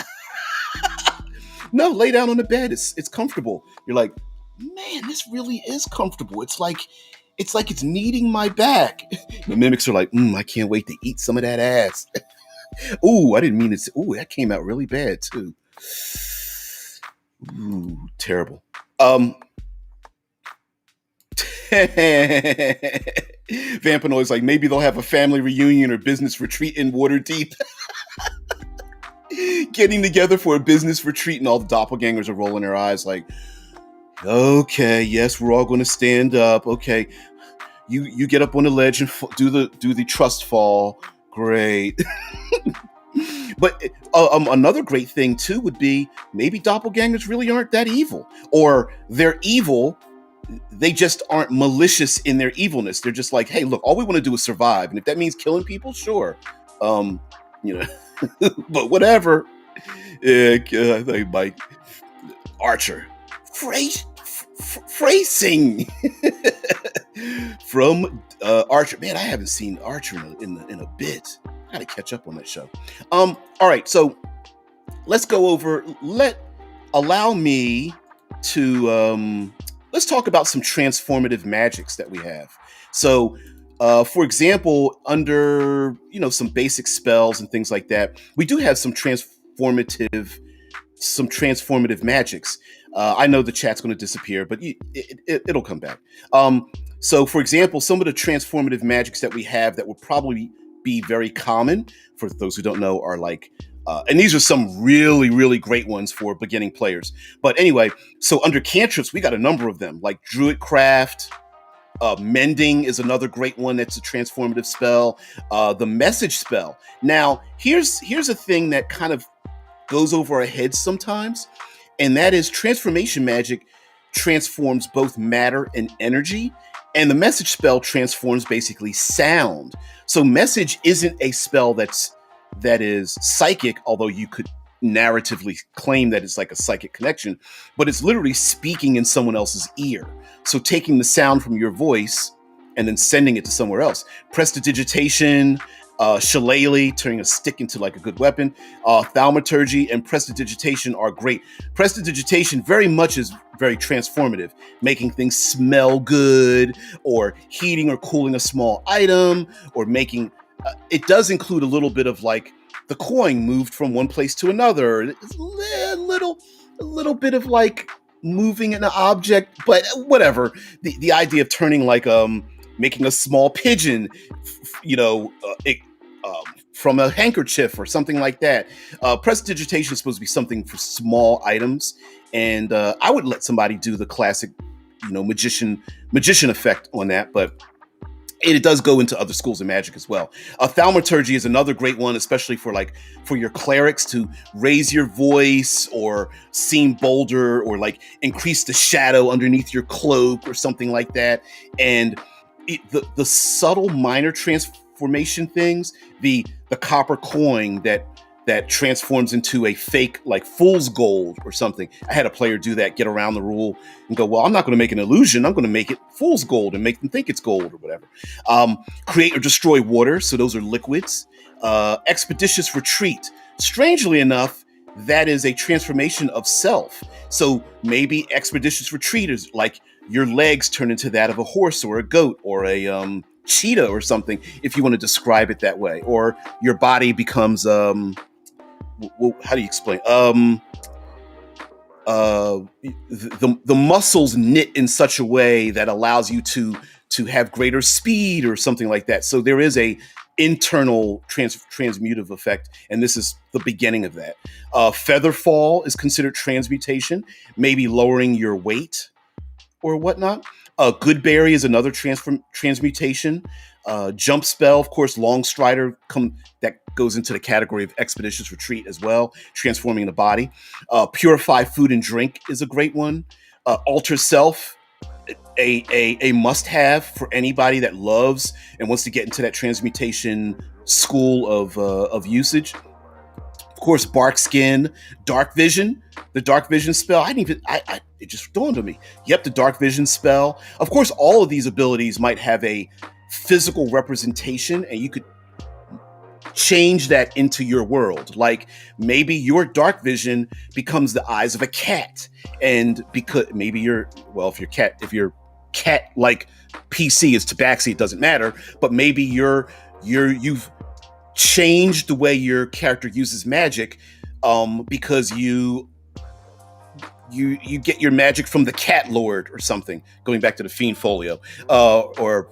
No, lay down on the bed. It's comfortable. You're like, man, this really is comfortable. It's like it's kneading my back. The mimics are like, I can't wait to eat some of that ass. Ooh, I didn't mean it. Ooh, that came out really bad too. Ooh, terrible. Vampanoid's like, maybe they'll have a family reunion or business retreat in Waterdeep. Getting together for a business retreat, and all the doppelgangers are rolling their eyes like, okay, yes, we're all going to stand up. Okay, you get up on the ledge and do the trust fall. Great. But another great thing too would be, maybe doppelgangers really aren't that evil, or they're evil. They just aren't malicious in their evilness. They're just like, hey, look, all we want to do is survive, and if that means killing people, sure. You know, but whatever. I think Mike Archer, phrasing from Archer. Man, I haven't seen Archer in a bit. I gotta catch up on that show. All right, so let's go over. Allow me to let's talk about some transformative magics that we have. So, for example, under some basic spells and things like that, we do have some transformative magics. I know the chat's going to disappear, but it'll come back. So, for example, some of the transformative magics that we have that would probably be very common for those who don't know are like, and these are some really, really great ones for beginning players. But anyway, so under cantrips, we got a number of them, like Druidcraft. Mending is another great one that's a transformative spell. The message spell. Now, here's a thing that kind of goes over our heads sometimes, and that is transformation magic transforms both matter and energy, and the message spell transforms basically sound. So message isn't a spell that is psychic, although you could narratively claim that it's like a psychic connection, but it's literally speaking in someone else's ear. So taking the sound from your voice and then sending it to somewhere else. Prestidigitation, shillelagh, turning a stick into like a good weapon. Thaumaturgy and prestidigitation are great. Prestidigitation very much is very transformative, making things smell good, or heating or cooling a small item, or making. It does include a little bit of like the coin moved from one place to another. It's a little bit of like moving an object, but whatever. The idea of turning like making a small pigeon, from a handkerchief or something like that. Prestidigitation is supposed to be something for small items, and I would let somebody do the classic, magician effect on that, but it does go into other schools of magic as well. Thaumaturgy is another great one, especially for your clerics to raise your voice or seem bolder, or like increase the shadow underneath your cloak or something like that. And the subtle minor transformation things, the copper coin that transforms into a fake like fool's gold or something. I had a player do that, get around the rule and go, well, I'm not going to make an illusion. I'm going to make it fool's gold and make them think it's gold or whatever. Create or destroy water. So those are liquids. Expeditious retreat. Strangely enough, that is a transformation of self. So maybe expeditious retreat is like your legs turn into that of a horse or a goat or a cheetah or something, if you want to describe it that way. Or your body becomes how do you explain? The muscles knit in such a way that allows you to have greater speed or something like that. So there is a internal transmutive effect, and this is the beginning of that. Feather fall is considered transmutation, maybe lowering your weight or whatnot. Goodberry is another transmutation. Jump spell, of course, long strider that goes into the category of expeditious retreat as well, transforming the body. Purify food and drink is a great one. Alter self, a must-have for anybody that loves and wants to get into that transmutation school of usage. Of course, bark skin, dark vision, the dark vision spell. It just dawned on me. Yep, the dark vision spell. Of course, all of these abilities might have a physical representation, and you could change that into your world. Like maybe your dark vision becomes the eyes of a cat, and because maybe if your cat like PC is tabaxi, it doesn't matter. But maybe you've changed the way your character uses magic, because you get your magic from the Cat Lord or something. Going back to the Fiend Folio, or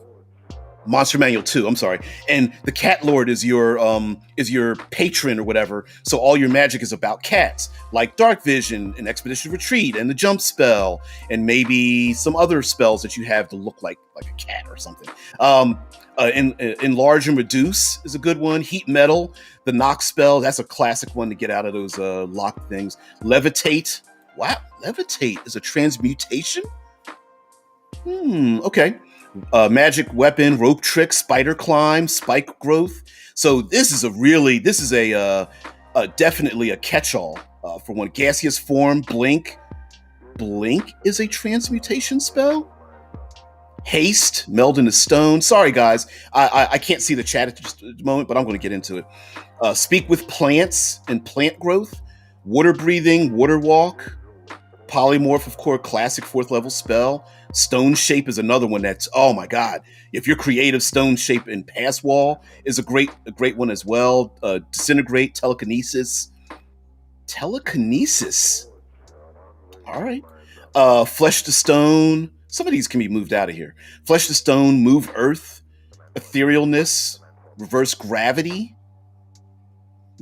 Monster Manual 2, I'm sorry. And the Cat Lord is your patron or whatever. So all your magic is about cats, like Dark Vision and Expedition Retreat and the Jump spell, and maybe some other spells that you have to look like a cat or something. Enlarge and Reduce is a good one. Heat Metal, the Knock spell, that's a classic one to get out of those locked things. Levitate. Wow, Levitate is a transmutation? Okay. Magic weapon, rope trick, spider climb, spike growth. So this is definitely a catch-all for one. Gaseous form, blink. Blink is a transmutation spell? Haste, meld into stone. Sorry guys, I can't see the chat at just a moment, but I'm going to get into it. Speak with plants and plant growth. Water breathing, water walk. Polymorph, of course, classic 4th level spell. Stone shape is another one that's, oh my god. If you're creative, stone shape and pass wall is a great one as well. Disintegrate, telekinesis. Telekinesis. All right. Flesh to stone. Some of these can be moved out of here. Flesh to stone, move earth, etherealness, reverse gravity.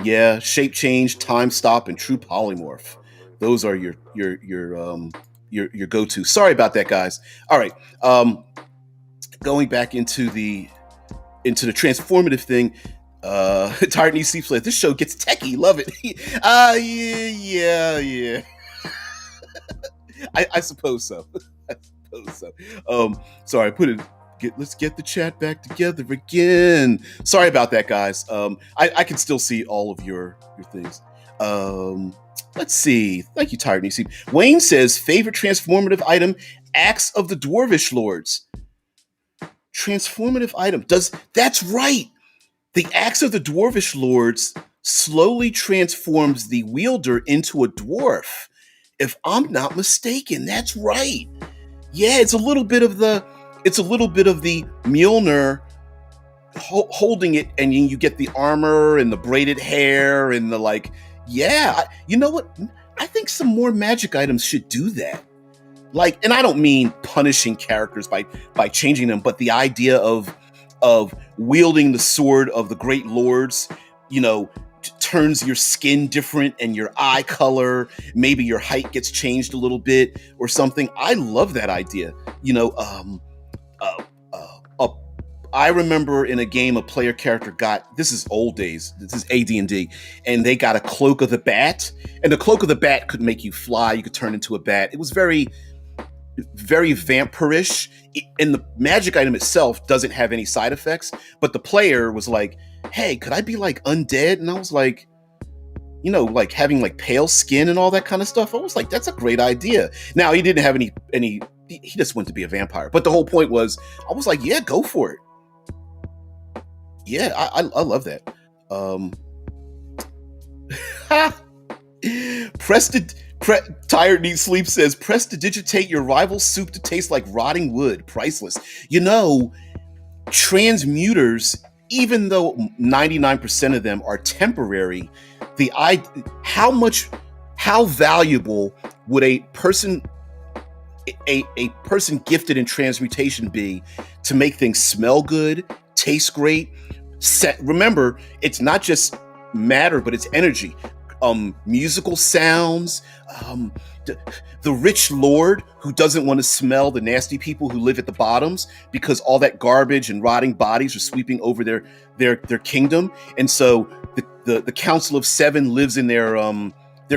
Yeah, shape change, time stop, and true polymorph. Those are your go-to. Sorry about that, guys. All right. Going back into the transformative thing. Tired Knee Sleep says, this show gets techie. Love it. Yeah. I suppose so. Sorry, let's get the chat back together again. Sorry about that, guys. I can still see all of your things. Let's see. Thank you, Tired Knee Sleep. Wayne says, favorite transformative item, Axe of the Dwarvish Lords. Transformative item. That's right. The Axe of the Dwarvish Lords slowly transforms the wielder into a dwarf. If I'm not mistaken, that's right. Yeah, it's a little bit of the Mjolnir holding it, and you get the armor and the braided hair and the like. Yeah, you know what? I think some more magic items should do that. Like, and I don't mean punishing characters by changing them, but the idea of wielding the sword of the great lords, turns your skin different and your eye color, maybe your height gets changed a little bit or something. I love that idea. I remember in a game a player character got, this is old days, this is AD&D, and they got a cloak of the bat, and the cloak of the bat could make you fly, you could turn into a bat. It was very, very vampirish, and the magic item itself doesn't have any side effects, but the player was like, hey, could I be like undead? And I was like, like having like pale skin and all that kind of stuff. I was like, that's a great idea. Now, he didn't have any, he just wanted to be a vampire, but the whole point was, I was like, yeah, go for it. Yeah, I love that. Tired Needs Sleep says, prestidigitate your rival's soup to taste like rotting wood. Priceless. Transmuters, even though 99% of them are temporary, how valuable would a person gifted in transmutation be to make things smell good, taste great, Remember, it's not just matter, but it's energy. Musical sounds, um, the rich lord who doesn't want to smell the nasty people who live at the bottoms because all that garbage and rotting bodies are sweeping over their kingdom, and so the Council of Seven lives in their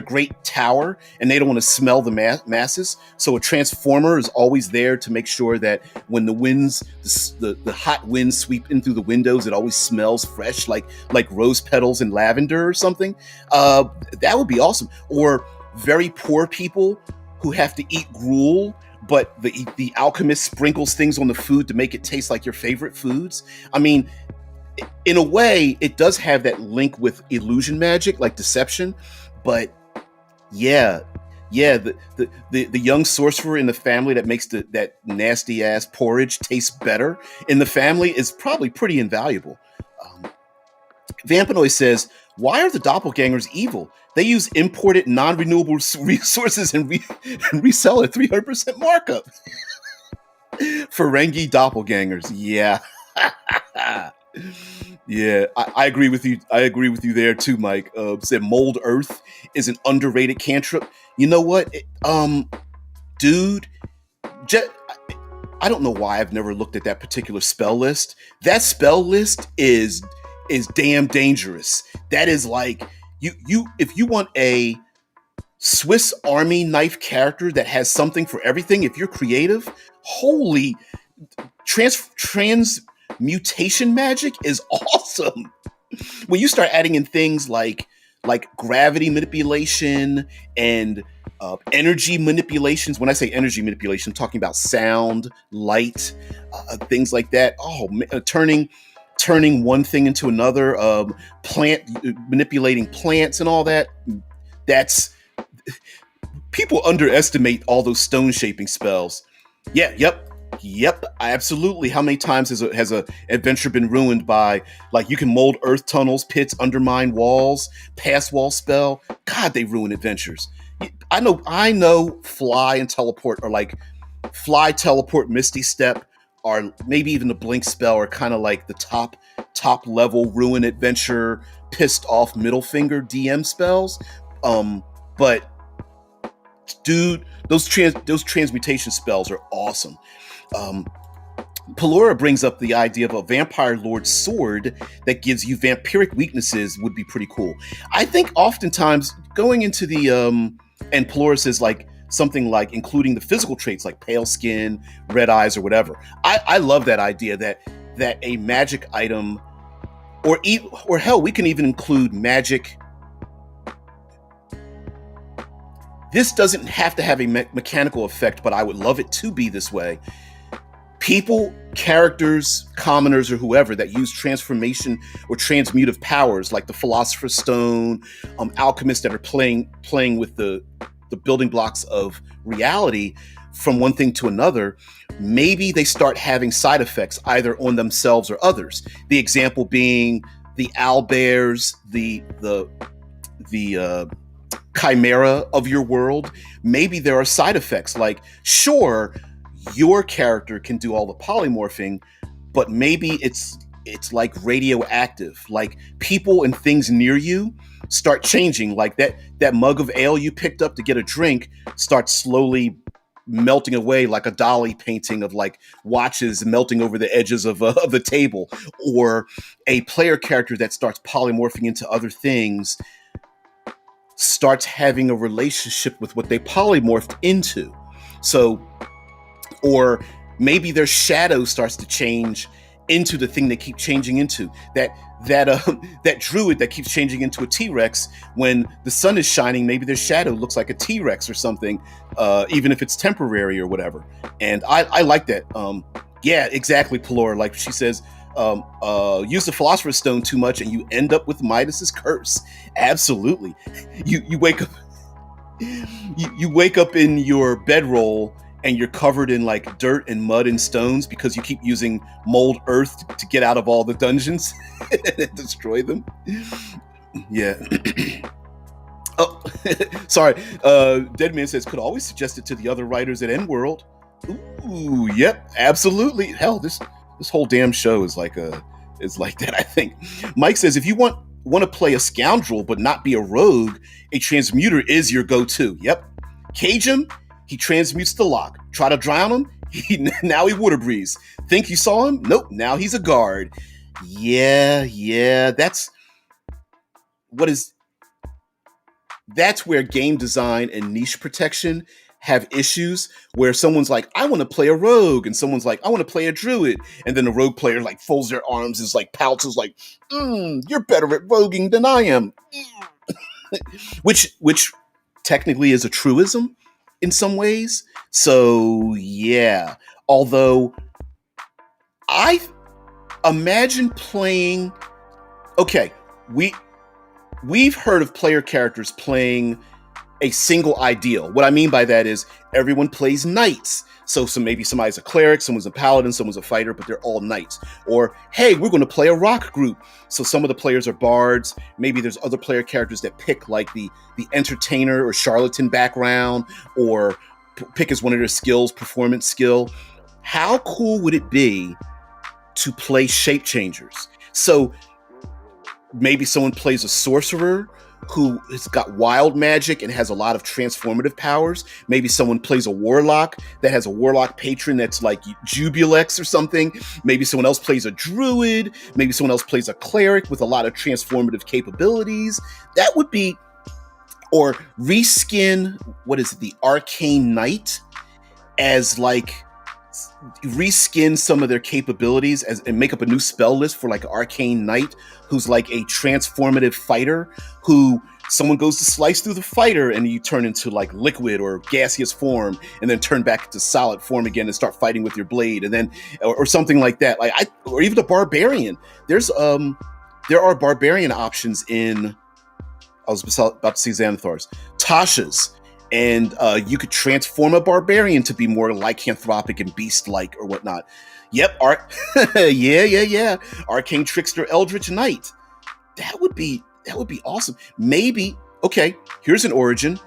great tower, and they don't want to smell the masses. So a transformer is always there to make sure that when the winds, the hot winds sweep in through the windows, it always smells fresh, like rose petals and lavender or something. That would be awesome. Or very poor people who have to eat gruel, but the alchemist sprinkles things on the food to make it taste like your favorite foods. I mean, in a way, it does have that link with illusion magic, like deception, but yeah, the young sorcerer in the family that makes that nasty ass porridge taste better in the family is probably pretty invaluable. Vampanoy says, "Why are the doppelgangers evil? They use imported non-renewable resources and resell at 300% markup." Ferengi doppelgangers, yeah. Yeah, I agree with you. I agree with you there too, Mike. Said mold earth is an underrated cantrip. You know what, dude? I don't know why I've never looked at that particular spell list. That spell list is damn dangerous. That is like you if you want a Swiss Army knife character that has something for everything. If you're creative, holy transmutation magic is awesome. When you start adding in things like gravity manipulation and energy manipulations. When I say energy manipulation, I'm talking about sound, light, things like that. Oh, turning one thing into another, manipulating plants and all that. That's people underestimate all those stone shaping spells. Yeah, yep, absolutely. How many times has a adventure been ruined by, like, you can mold earth tunnels, pits, undermine walls, pass wall spell? God, they ruin adventures. I know fly and teleport are like fly, teleport, misty step, or maybe even the blink spell are kind of like the top level ruin adventure, pissed off middle finger DM spells. But dude, those transmutation spells are awesome. Pelora brings up the idea of a vampire lord's sword that gives you vampiric weaknesses would be pretty cool. I think oftentimes going into the and Pelora says like something like including the physical traits like pale skin, red eyes, or whatever. I love that idea that a magic item, or hell, we can even include magic. This doesn't have to have a mechanical effect, but I would love it to be this way. People, characters, commoners, or whoever that use transformation or transmutive powers, like the Philosopher's Stone, alchemists that are playing with the building blocks of reality from one thing to another, maybe they start having side effects either on themselves or others. The example being the owlbears, the chimera of your world. Maybe there are side effects, like, sure, your character can do all the polymorphing, but maybe it's like radioactive. Like, people and things near you start changing. Like that mug of ale you picked up to get a drink starts slowly melting away, like a Dali painting of like watches melting over the edges of the table, or a player character that starts polymorphing into other things starts having a relationship with what they polymorphed into. So, or maybe their shadow starts to change into the thing they keep changing into. That druid that keeps changing into a T-Rex when the sun is shining, maybe their shadow looks like a T-Rex or something, even if it's temporary or whatever. And I like that. Yeah, exactly, Pelora. Like she says, use the Philosopher's Stone too much and you end up with Midas's curse. Absolutely. You wake up you wake up in your bedroll and you're covered in like dirt and mud and stones because you keep using mold earth to get out of all the dungeons and destroy them. Yeah. Oh, sorry. Deadman says, could always suggest it to the other writers at N-World. Ooh, yep, absolutely. Hell, this whole damn show is like a is like that, I think. Mike says, if you want to play a scoundrel but not be a rogue, a transmuter is your go-to. Yep. Cage him, he transmutes the lock. Try to drown him, now he water breathes. Think you saw him? Nope, now he's a guard. Yeah, that's where game design and niche protection have issues, where someone's like, I want to play a rogue, and someone's like, I want to play a druid, and then the rogue player like folds their arms, is like pouts, is like, you're better at roguing than I am. which technically is a truism in some ways. So yeah, although I imagine playing, okay, we've heard of player characters playing a single ideal. What I mean by that is everyone plays knights. So maybe somebody's a cleric, someone's a paladin, someone's a fighter, but they're all knights. Or, hey, we're going to play a rock group. So some of the players are bards. Maybe there's other player characters that pick like the entertainer or charlatan background, or pick as one of their skills, performance skill. How cool would it be to play shape changers? So maybe someone plays a sorcerer who has got wild magic and has a lot of transformative powers. Maybe someone plays a warlock that has a warlock patron that's like Jubilex or something. Maybe someone else plays a druid. Maybe someone else plays a cleric with a lot of transformative capabilities. That would be, or reskin, the arcane knight as like, reskin some of their capabilities and make up a new spell list for like an arcane knight who's like a transformative fighter, who someone goes to slice through the fighter and you turn into like liquid or gaseous form, and then turn back to solid form again and start fighting with your blade, and then or something like that. Or even a barbarian. There are barbarian options in, I was about to say Xanathars, Tasha's. And you could transform a barbarian to be more lycanthropic and beast-like or whatnot. Yep, yeah. Arcane Trickster Eldritch Knight. That would be awesome. Maybe, okay, here's an origin.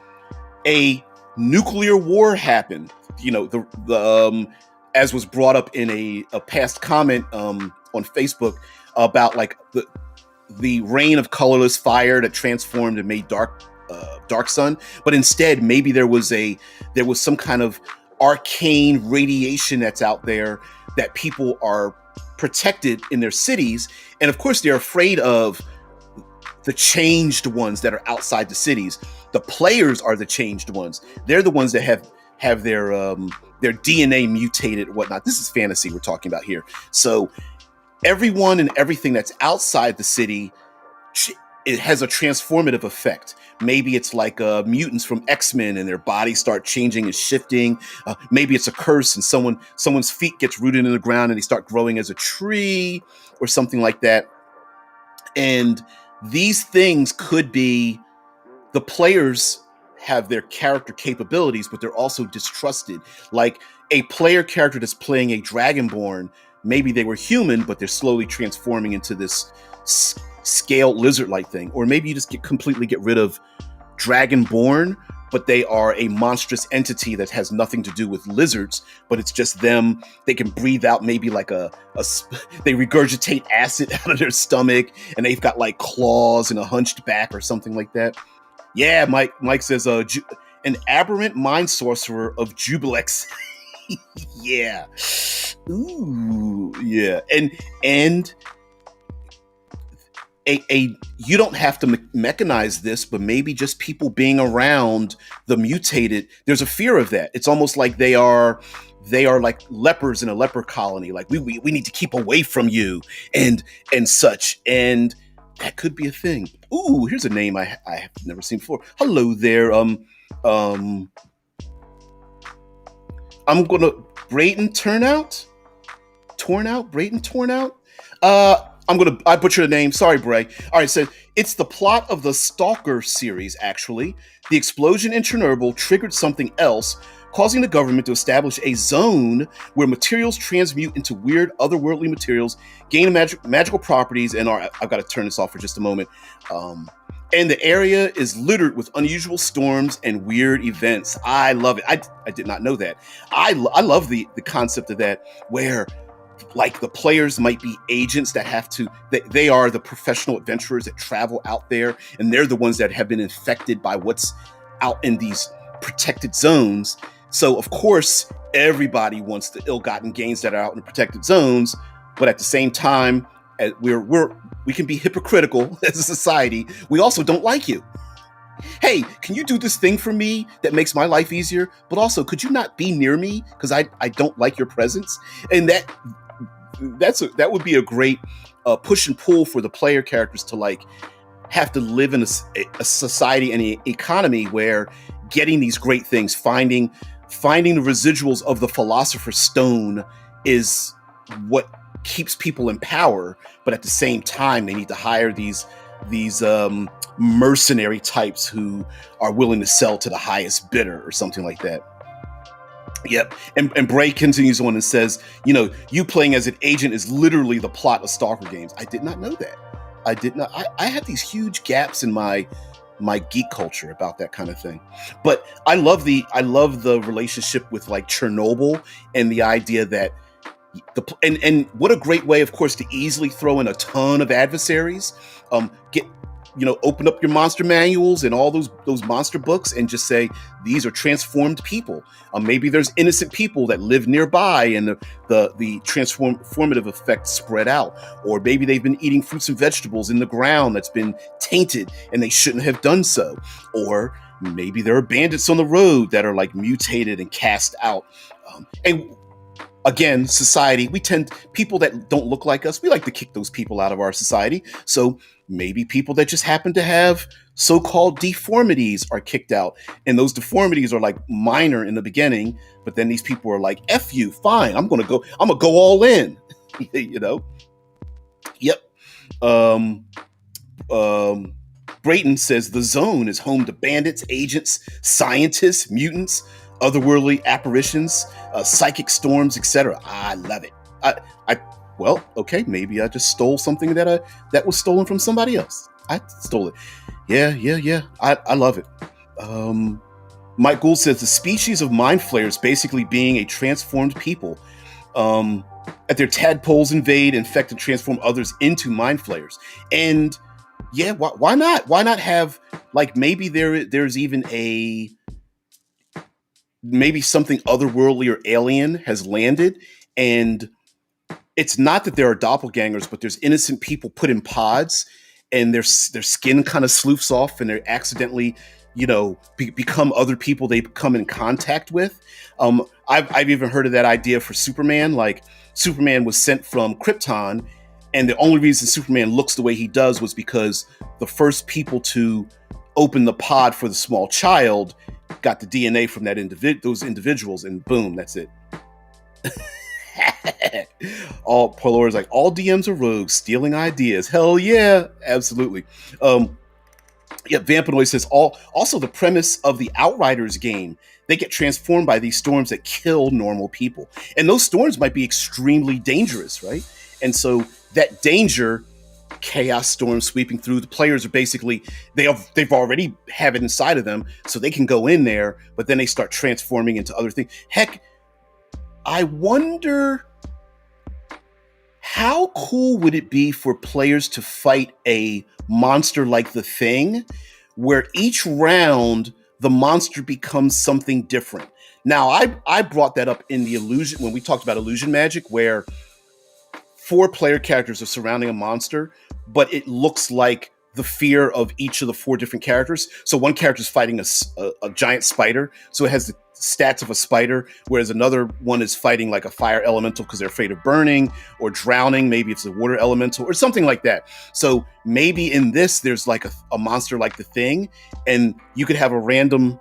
A nuclear war happened. You know, the as was brought up in a past comment on Facebook about like the rain of colorless fire that transformed and made dark sun, but instead maybe there was some kind of arcane radiation that's out there that people are protected in their cities, and of course they're afraid of the changed ones that are outside the cities. The players are the changed ones. They're the ones that have their DNA mutated or whatnot. This is fantasy we're talking about here. So everyone and everything that's outside the city, it has a transformative effect. Maybe it's like mutants from X-Men and their bodies start changing and shifting. Maybe it's a curse and someone's feet gets rooted in the ground and they start growing as a tree or something like that. And these things could be, the players have their character capabilities, but they're also distrusted. Like a player character that's playing a Dragonborn, maybe they were human, but they're slowly transforming into this scaled lizard-like thing. Or maybe you just completely get rid of Dragonborn, but they are a monstrous entity that has nothing to do with lizards, but it's just them. They can breathe out maybe like they regurgitate acid out of their stomach, and they've got like claws and a hunched back or something like that. Yeah, Mike says an aberrant mind sorcerer of Jubilex. Yeah. Ooh, yeah. And you don't have to mechanize this, but maybe just people being around the mutated, there's a fear of that. It's almost like they are like lepers in a leper colony. Like we need to keep away from you and such. And that could be a thing. Ooh, here's a name I have never seen before. Hello there. I'm gonna Brayton Turnout. Brayton Tornout. I butchered the name. Sorry, Bray. All right, so it's the plot of the Stalker series, actually. The explosion in Chernobyl triggered something else, causing the government to establish a zone where materials transmute into weird, otherworldly materials, gain magical properties, and I've got to turn this off for just a moment. And the area is littered with unusual storms and weird events. I love it. I did not know that. I love the concept of that, where like the players might be agents that have to, they are the professional adventurers that travel out there, and they're the ones that have been infected by what's out in these protected zones. So of course everybody wants the ill-gotten gains that are out in the protected zones, but at the same time, we can be hypocritical as a society. We also don't like you. Hey, can you do this thing for me that makes my life easier? But also, could you not be near me because I don't like your presence? And that would be a great push and pull for the player characters to like have to live in a society and an economy where getting these great things, finding the residuals of the Philosopher's Stone is what keeps people in power. But at the same time, they need to hire these mercenary types who are willing to sell to the highest bidder or something like that. Yep. And Bray continues on and says, you playing as an agent is literally the plot of Stalker games. I did not know that. I did not. I had these huge gaps in my geek culture about that kind of thing. But I love the relationship with like Chernobyl and the idea that and what a great way, of course, to easily throw in a ton of adversaries. Open up your monster manuals and all those monster books and just say, these are transformed people. Maybe there's innocent people that live nearby and the transformative effect spread out. Or maybe they've been eating fruits and vegetables in the ground that's been tainted and they shouldn't have done so. Or maybe there are bandits on the road that are like mutated and cast out. And again, society, people that don't look like us, we like to kick those people out of our society. So maybe people that just happen to have so-called deformities are kicked out. And those deformities are like minor in the beginning, but then these people are like, F you, fine, I'm gonna go all in. Yep. Brayton says the zone is home to bandits, agents, scientists, mutants, otherworldly apparitions, psychic storms, etc. I love it. Well, okay, maybe I just stole something that was stolen from somebody else. I stole it. Yeah. I love it. Mike Gould says the species of mind flayers basically being a transformed people. At their tadpoles invade, infect, and transform others into mind flayers. And yeah, why not? Why not have like maybe there's even maybe something otherworldly or alien has landed, and it's not that there are doppelgangers, but there's innocent people put in pods, and their skin kind of sloofs off, and they accidentally, become other people they come in contact with. I've even heard of that idea for Superman. Like Superman was sent from Krypton, and the only reason Superman looks the way he does was because the first people to open the pod for the small child got the DNA from those individuals, and boom, that's it. All Laura's like, all DMs are rogues, stealing ideas. Hell yeah, absolutely. Vampanoid says also the premise of the Outriders game, they get transformed by these storms that kill normal people. And those storms might be extremely dangerous, right? And so that danger, chaos storm sweeping through, the players are basically, they've already have it inside of them, so they can go in there, but then they start transforming into other things. Heck, I wonder how cool would it be for players to fight a monster like the Thing, where each round the monster becomes something different. Now, I brought that up in the illusion when we talked about illusion magic, where 4 player characters are surrounding a monster, but it looks like the fear of each of the 4 different characters. So one character is fighting a giant spider, so it has the stats of a spider, whereas another one is fighting like a fire elemental because they're afraid of burning or drowning. Maybe it's a water elemental or something like that. So maybe in this, there's like a monster like the Thing, and you could have a random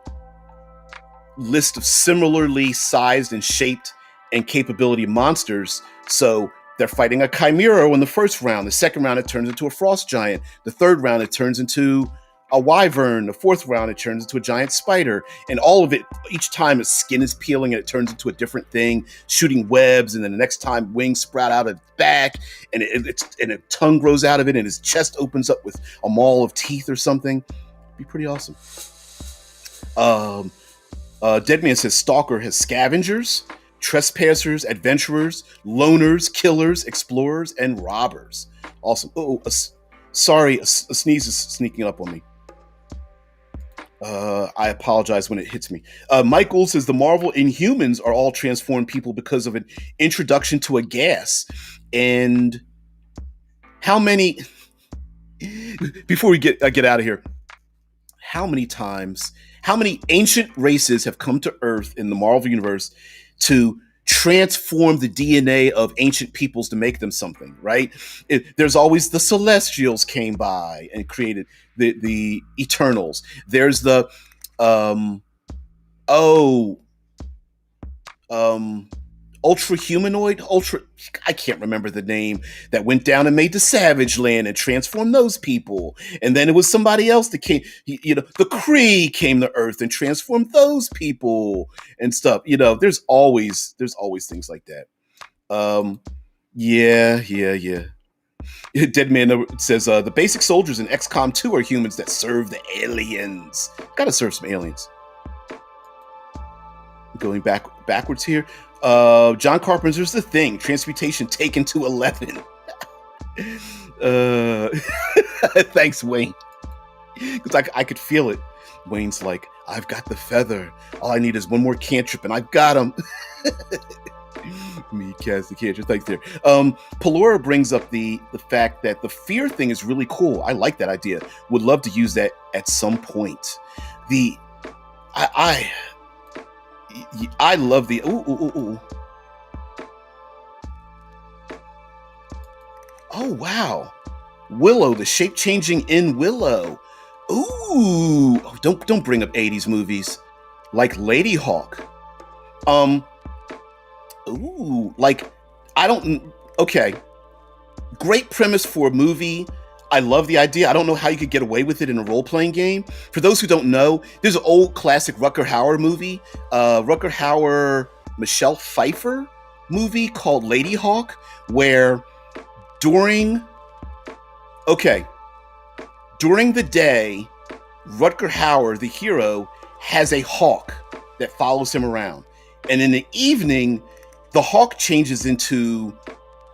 list of similarly sized and shaped and capability monsters. So they're fighting a chimera in the first round. The second round, it turns into a frost giant. The third round, it turns into a wyvern. The fourth round, it turns into a giant spider. And all of it, each time its skin is peeling and it turns into a different thing, shooting webs. And then the next time, wings sprout out of its back, and a tongue grows out of it, and its chest opens up with a maw of teeth or something. It'd be pretty awesome. Deadman says Stalker has scavengers. trespassers, adventurers, loners, killers, explorers, and robbers. Awesome. Sorry, a sneeze is sneaking up on me. I apologize when it hits me. Michael says the Marvel Inhumans are all transformed people because of an introduction to a gas. And how many? Before we get out of here, how many times, how many ancient races have come to Earth in the Marvel universe to transform the DNA of ancient peoples to make them something, right? There's always the Celestials came by and created the Eternals. There's the oh ultra humanoid, I can't remember the name, that went down and made the Savage Land and transformed those people. And then it was somebody else that came, the Kree came to Earth and transformed those people and stuff. There's always things like that. Yeah. Dead Man says the basic soldiers in XCOM 2 are humans that serve the aliens. Gotta serve some aliens. Going backwards here. John Carpenter's The Thing, Transmutation taken to 11. Thanks, Wayne. Because I could feel it. Wayne's like, I've got the feather. All I need is one more cantrip, and I've got him. Me cast the cantrip. Thanks there. Pelora brings up the fact that the fear thing is really cool. I like that idea. Would love to use that at some point. I love the ooh. Oh wow, Willow, the shape changing in Willow. Ooh, don't bring up 80s movies like Lady Hawk. Ooh, like okay. Great premise for a movie. I love the idea. I don't know how you could get away with it in a role-playing game. For those who don't know, there's an old classic Rutger Hauer movie, Rutger Hauer, Michelle Pfeiffer movie called Lady Hawk, where during the day, Rutger Hauer, the hero, has a hawk that follows him around. And in the evening, the hawk changes into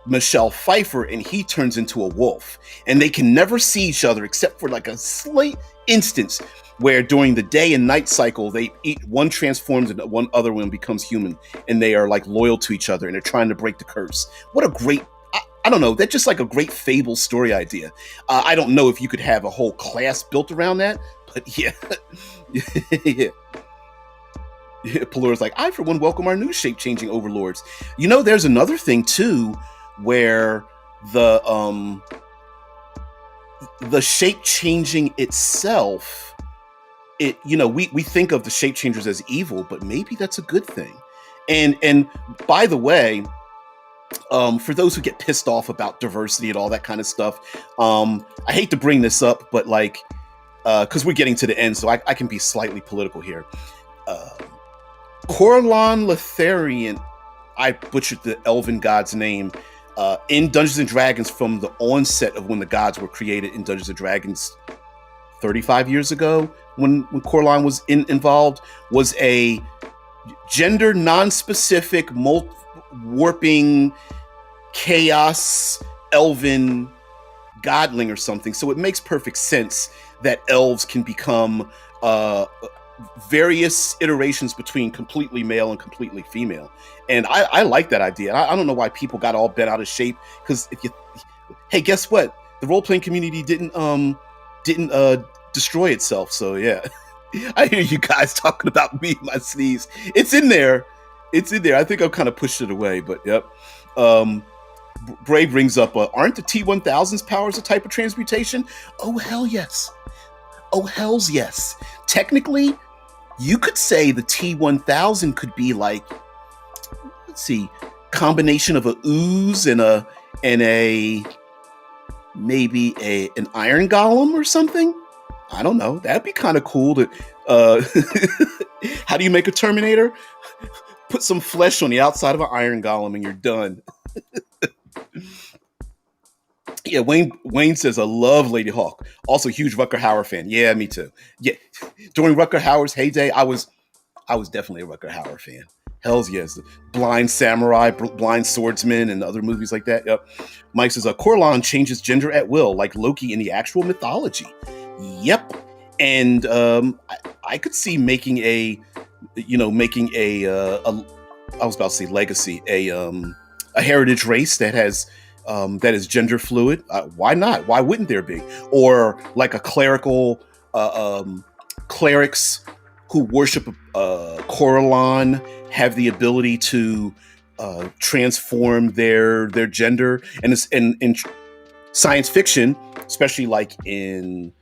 Michelle Pfeiffer and he turns into a wolf, and they can never see each other except for like a slight instance where during the day and night cycle one transforms and one other one becomes human, and they are like loyal to each other and they're trying to break the curse. What a great, I don't know, that's just like a great fable story idea. I don't know if you could have a whole class built around that, but yeah. Yeah. Pelora's like, I for one welcome our new shape-changing overlords. There's another thing too, where the shape changing itself, we think of the shape changers as evil, but maybe that's a good thing. And by the way, for those who get pissed off about diversity and all that kind of stuff, I hate to bring this up, but like, because we're getting to the end, so I can be slightly political here. Corlan Lotharian, I butchered the elven god's name, in Dungeons and Dragons from the onset of when the gods were created in Dungeons and Dragons 35 years ago, when Corlan was involved, was a gender non-specific, warping, chaos, elven godling or something. So it makes perfect sense that elves can become various iterations between completely male and completely female. And I like that idea. I don't know why people got all bent out of shape, because hey, guess what? The role-playing community didn't destroy itself. So yeah. I hear you guys talking about me and my sneeze. It's in there. I think I've kind of pushed it away, but yep. Bray brings up, aren't the T-1000's powers a type of transmutation? Oh, hell yes. Oh, hells yes. Technically, you could say the T-1000 could be like, let's see, combination of a ooze and a maybe an iron golem or something. I don't know. That'd be kind of cool to. How do you make a Terminator? Put some flesh on the outside of an iron golem and you're done. Yeah, Wayne says, I love Lady Hawk. Also, huge Rutger Hauer fan. Yeah, me too. Yeah, during Rutger Hauer's heyday, I was definitely a Rutger Hauer fan. Hell's yes. Blind Samurai, Blind Swordsman, and other movies like that. Yep. Mike says, Corlon changes gender at will, like Loki in the actual mythology. Yep. And I could see making I was about to say legacy, a heritage race that is gender fluid. Why not? Why wouldn't there be? Or like a clerics who worship Coralon have the ability to transform their gender, and it's in science fiction, especially like in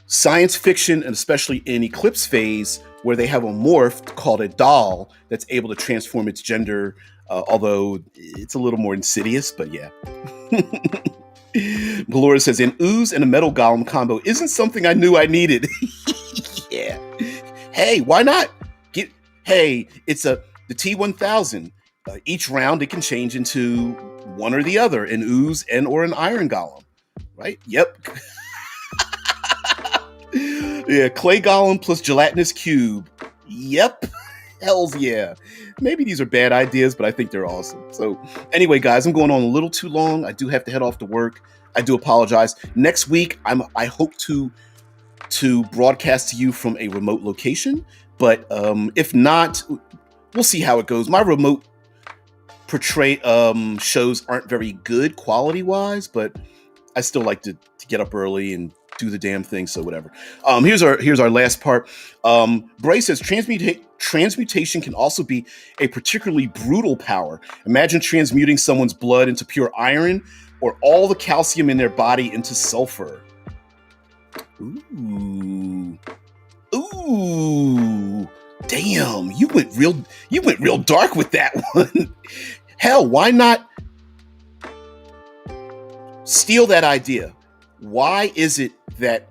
science fiction, and especially in Eclipse phase, where they have a morph called a doll that's able to transform its gender. Although it's a little more insidious, but yeah. Valora says, an ooze and a metal golem combo isn't something I knew I needed. Yeah. Hey, why not? It's the T1000. Each round it can change into one or the other, an ooze and or an iron golem. Right? Yep. Yeah, clay golem plus gelatinous cube. Yep. Hells yeah. Maybe these are bad ideas, but I think they're awesome. So anyway, guys, I'm going on a little too long. I do have to head off to work. I do apologize. Next week, I hope to broadcast to you from a remote location, but if not, we'll see how it goes. My remote portray shows aren't very good quality-wise, but I still like to get up early and do the damn thing, so whatever. Here's our last part. Bray says transmutation can also be a particularly brutal power. Imagine transmuting someone's blood into pure iron, or all the calcium in their body into sulfur. Ooh, damn! You went real dark with that one. Hell, why not steal that idea? Why is it that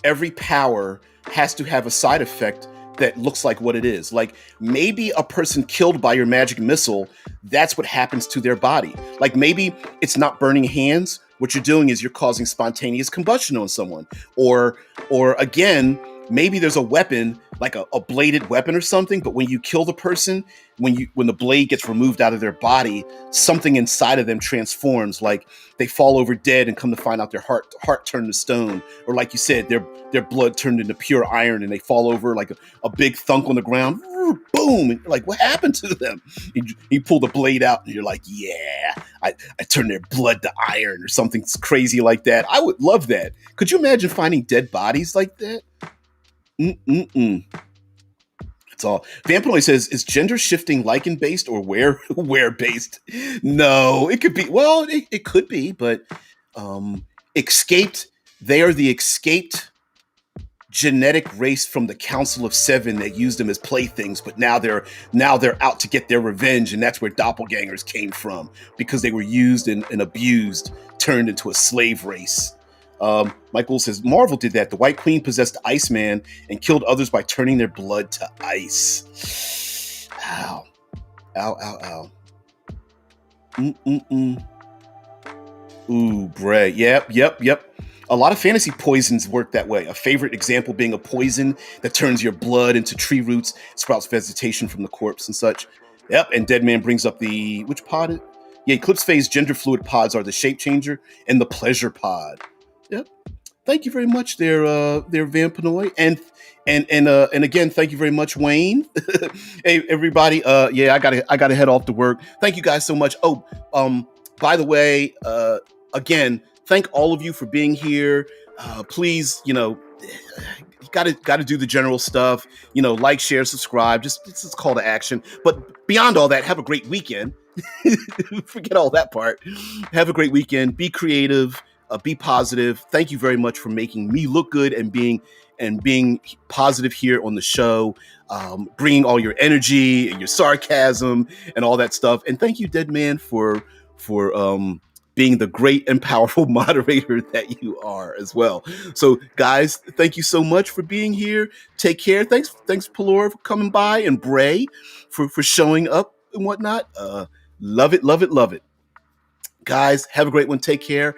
every power has to have a side effect that looks like what it is? Like, maybe a person killed by your magic missile, that's what happens to their body. Like, maybe it's not burning hands. What you're doing is you're causing spontaneous combustion on someone. Or again, maybe there's a weapon, like a bladed weapon or something, but when you kill the person, when the blade gets removed out of their body, something inside of them transforms. Like, they fall over dead and come to find out their heart turned to stone. Or like you said, their blood turned into pure iron, and they fall over like a big thunk on the ground. Boom! And you're like, what happened to them? You pull the blade out, and you're like, yeah, I turned their blood to iron, or something crazy like that. I would love that. Could you imagine finding dead bodies like that? That's all. Vampanoid says, is gender shifting lichen based or where based? No, it could be. Well, it could be, but escaped. They are the escaped genetic race from the Council of Seven that used them as playthings, but now they're out to get their revenge, and that's where doppelgangers came from, because they were used and abused, turned into a slave race. Michael says, Marvel did that. The White Queen possessed Iceman and killed others by turning their blood to ice. Ow. Ow. Ooh, Bray. Yep. A lot of fantasy poisons work that way. A favorite example being a poison that turns your blood into tree roots, sprouts vegetation from the corpse and such. Yep, and Deadman brings up which pod? Yeah, Eclipse phase gender fluid pods are the shape changer and the pleasure pod. Yep. Thank you very much there, Vampanoid. And again, thank you very much, Wayne. Hey, everybody. Yeah, I gotta head off to work. Thank you guys so much. Oh, by the way, again, thank all of you for being here. Please, you gotta do the general stuff. Like, share, subscribe. Just it's a call to action. But beyond all that, have a great weekend. Forget all that part. Have a great weekend. Be creative. Be positive. Thank you very much for making me look good and being positive here on the show, bringing all your energy and your sarcasm and all that stuff. And thank you, Deadman, for being the great and powerful moderator that you are as well. So, guys, thank you so much for being here. Take care. Thanks, Pelor, for coming by, and Bray for showing up and whatnot. Love it. Guys, have a great one. Take care.